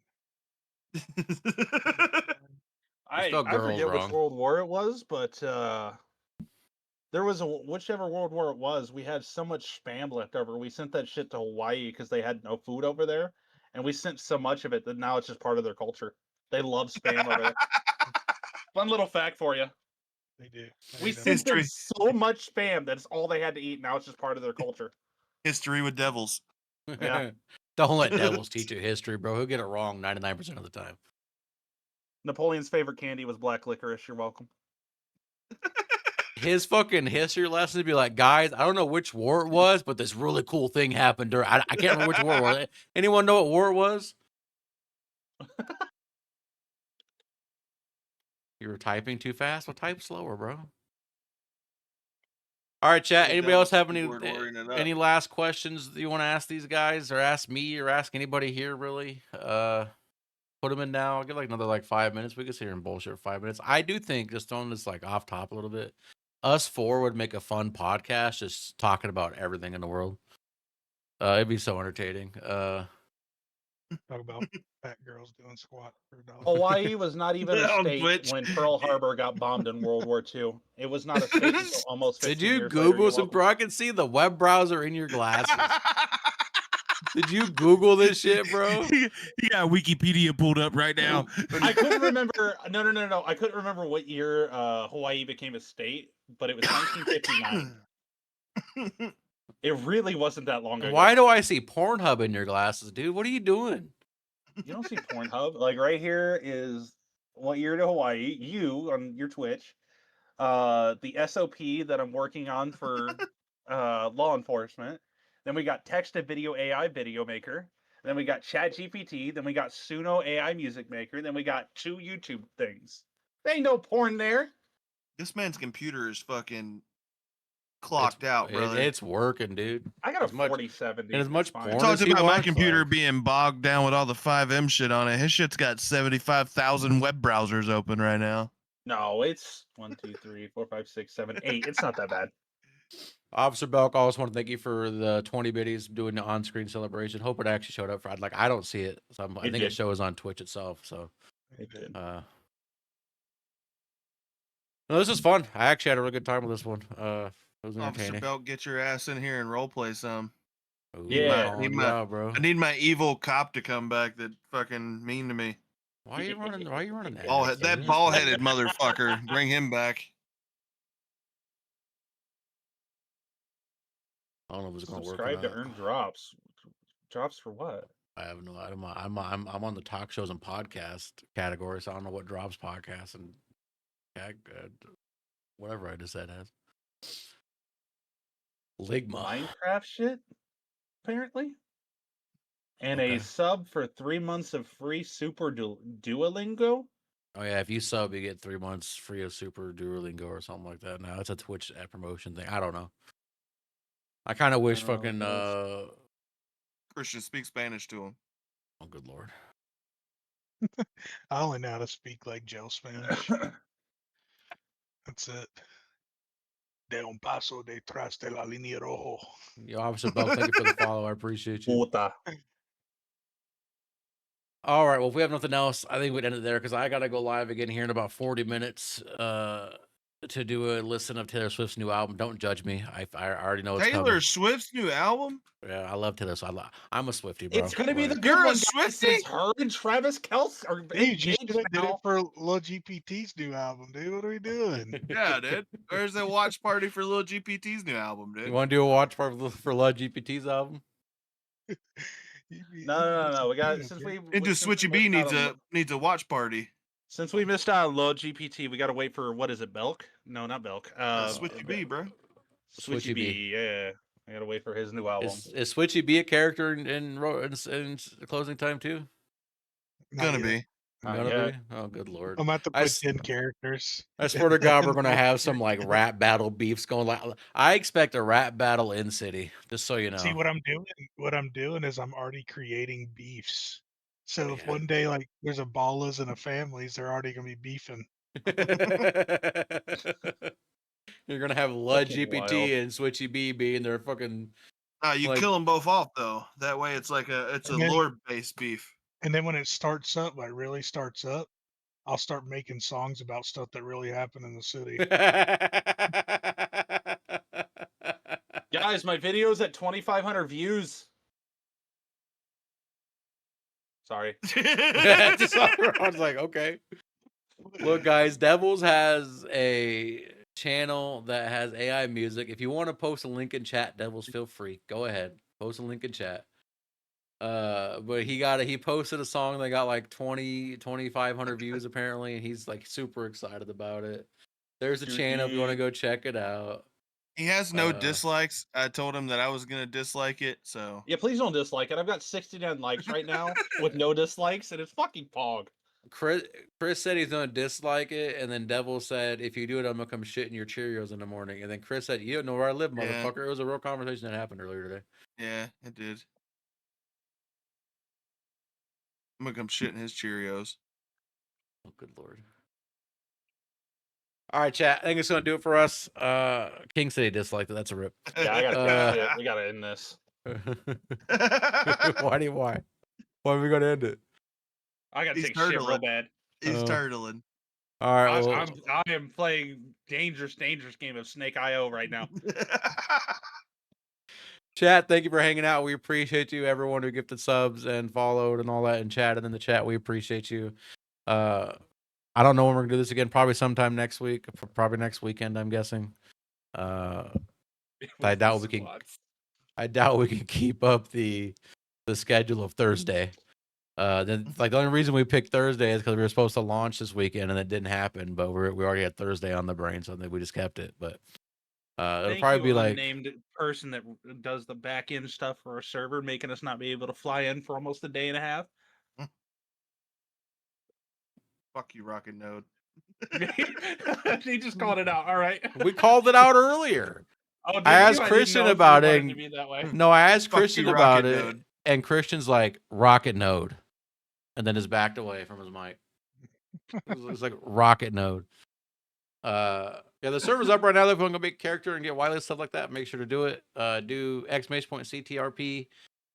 I forget which World War it was, but there was whichever World War it was, we had so much Spam left over. We sent that shit to Hawaii because they had no food over there, and we sent so much of it that now it's just part of their culture. They love Spam over there. Fun little fact for you. They do. We sent them so much Spam that's all they had to eat. Now it's just part of their culture. History with devils. Yeah. Don't let devils teach you history, bro. He'll get it wrong 99% of the time. Napoleon's favorite candy was black licorice. You're welcome. His fucking history lesson would be like, guys, I don't know which war it was, but this really cool thing happened during. I can't remember which war it was. Anyone know what war it was? You were typing too fast? Well, type slower, bro. All right, chat. Anybody else have any last questions that you want to ask these guys, or ask me, or ask anybody here? Really, put them in now. I'll give like another 5 minutes. We can sit here and bullshit for 5 minutes. I do think, just throwing this off top a little bit, us four would make a fun podcast, just talking about everything in the world. It'd be so entertaining. Talk about fat girls doing squat for $1. Hawaii was not even a state when Pearl Harbor got bombed in World War II. It was not a state until almost 15 Did you years Google later. some? Bro, I can see the web browser in your glasses. Did you Google this shit, bro? You got Wikipedia pulled up right now. I couldn't remember. No. I couldn't remember what year Hawaii became a state, but it was 1959. It really wasn't that long ago. Why do I see Pornhub in your glasses, dude? What are you doing? You don't see Pornhub. Like right here is what year to Hawaii. You on your Twitch. The SOP that I'm working on for law enforcement. Then we got text to video AI video maker. Then we got ChatGPT. Then we got Suno AI music maker. Then we got 2 YouTube things. There ain't no porn there. This man's computer is fucking clocked out, brother. It's working, dude. I got a As much- 4070. and as much It's fine. We porn talked as he about my wants, computer like- being bogged down with all the FiveM shit on it. His shit's got 75,000 web browsers open right now. No, it's 1, 2, 3, 4, 5, 6, 7, 8. It's not that bad. Officer Belk, I also want to thank you for the 20 biddies doing the on-screen celebration. Hope it actually showed up for. I don't see it, so I think did. it shows on Twitch itself. So, It did. no, this is fun. I actually had a really good time with this one. It was Officer entertaining. Belt, get your ass in here and roleplay some. Ooh, Yeah. calling Need you my- out, bro. I need my evil cop to come back that fucking mean to me. Why are you running? Why are you running that? That ball-headed motherfucker. Bring him back. I don't know if it's gonna work. Subscribe to earn drops. Drops for what? I have no idea. I'm on the talk shows and podcast category, so I don't know what drops podcast and whatever I just said has. Ligma. Minecraft shit, apparently. And Okay. a sub for 3 months of free Super Duolingo. Oh yeah, if you sub, you get 3 months free of Super Duolingo or something like that. Now it's a Twitch promotion thing. I don't know. I kind of wish I don't fucking know, Christian, speak Spanish to him. oh good lord. I only know how to speak like Joe Spanish. That's it. De un paso detrás de la línea rojo. Yo, Officer Bell, thank you for the follow. I appreciate you. Puta. All right, well, if we have nothing else, I think we'd end it there because I gotta go live again here in about 40 minutes to do a listen of Taylor Swift's new album. Don't judge me. I already know it's Taylor coming. Swift's new album? Yeah, I love Taylor Swift. I'm a Swiftie, bro. It's gonna be the Like, good You're a one, guys. Swiftie? It's her and Travis Kelce are Dude, you should engaged have did it now. for Lil GPT's new album, dude. What are we doing? Yeah, dude. Where's the watch party for Lil GPT's new album, dude? you want to do a watch party for Lud GPT's album? No. We got since we Into since we Switchy B missed out needs a watch party. since we missed out on low GPT, we got to wait for what is it, Belk? No, not Belk. Switchy B, bro. Switchy B. Yeah, I got to wait for his new album. Is Switchy B a character in Closing Time too? Not Gonna yet. be. Not Gonna yet. be? Oh, good lord. I'm about to I put s- 10 characters. I swear to God, we're gonna have some like rap battle beefs going. Like, I expect a rap battle in City, just so you know. See what I'm doing? What I'm doing is I'm already creating beefs. So if Yeah. one day like there's a ballas and a families, they're already gonna be beefing. You're gonna have Lud Fucking GPT wild. and Switchy B being their fucking. You Like- kill them both off though. That way it's like a And then- lore-based beef. And then when it starts up, like really starts up, I'll start making songs about stuff that really happened in the city. Guys, my video's at 2,500 views. Sorry. I was like, okay. Look, guys, Devils has a channel that has AI music. If you want to post a link in chat, Devils, feel free. Go ahead. Post a link in chat. But he posted a song that got like 2,500 views apparently, and he's like super excited about it. There's a channel if you want to go check it out. He has no Uh, dislikes. I told him that I was gonna dislike it, so Yeah, please don't dislike it. I've got 69 likes right now with no dislikes, and it's fucking pog. Chris said he's gonna dislike it, and then Devil said, "If you do it, I'm gonna come shit in your Cheerios in the morning." And then Chris said, "You don't know where I live, Yeah. motherfucker." It was a real conversation that happened earlier today. yeah, it did. I'm gonna come shit in his Cheerios. Oh, good lord. All right, chat. I think it's gonna do it for us. King City disliked it. That's a rip. Yeah, I gotta we gotta end this. Why? Why are we gonna end it? I gotta He's take shit real turtling. bad. He's Oh. turtling. All right. Well, I am playing dangerous game of Snake IO right now. chat, thank you for hanging out. We appreciate you, everyone who gifted subs and followed and all that and chatted in the chat. We appreciate you. I don't know when we're gonna do this again. Probably sometime next week. Probably next weekend, I'm guessing. I doubt we can. I doubt we can keep up the schedule of Thursday. Then like the only reason we picked Thursday is because we were supposed to launch this weekend and it didn't happen. But we already had Thursday on the brain, so I think we just kept it. But it'll Thank probably you, be like unnamed person that does the back end stuff for our server, making us not be able to fly in for almost a day and a half. Fuck you, Rocket Node. He just called it out. All right. we called it out earlier. Oh, I asked didn't Christian know if you about wanted it. to be that way. No, I asked Fuck Christian you, about Rocket it, Node. and Christian's like Rocket Node, and then just backed away from his mic. It's like Rocket Node. Yeah, the server's up right now. If you want to make a character and get wireless stuff like that, make sure to do it. Do !CTRP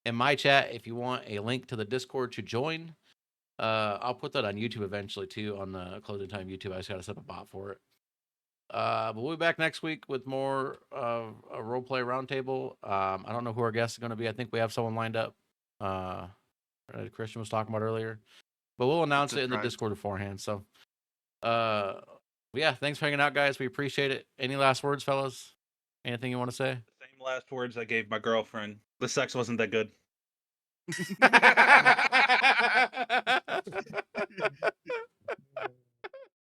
in my chat if you want a link to the Discord to join. I'll put that on YouTube eventually too, on the Closing Time YouTube. I just got to set up a bot for it. But we'll be back next week with more of a roleplay roundtable. I don't know who our guest is going to be. I think we have someone lined up. Christian was talking about earlier, but we'll announce it in the Discord beforehand. So, yeah, thanks for hanging out, guys. We appreciate it. Any last words, fellas? Anything you want to say? Same last words I gave my girlfriend. The sex wasn't that good.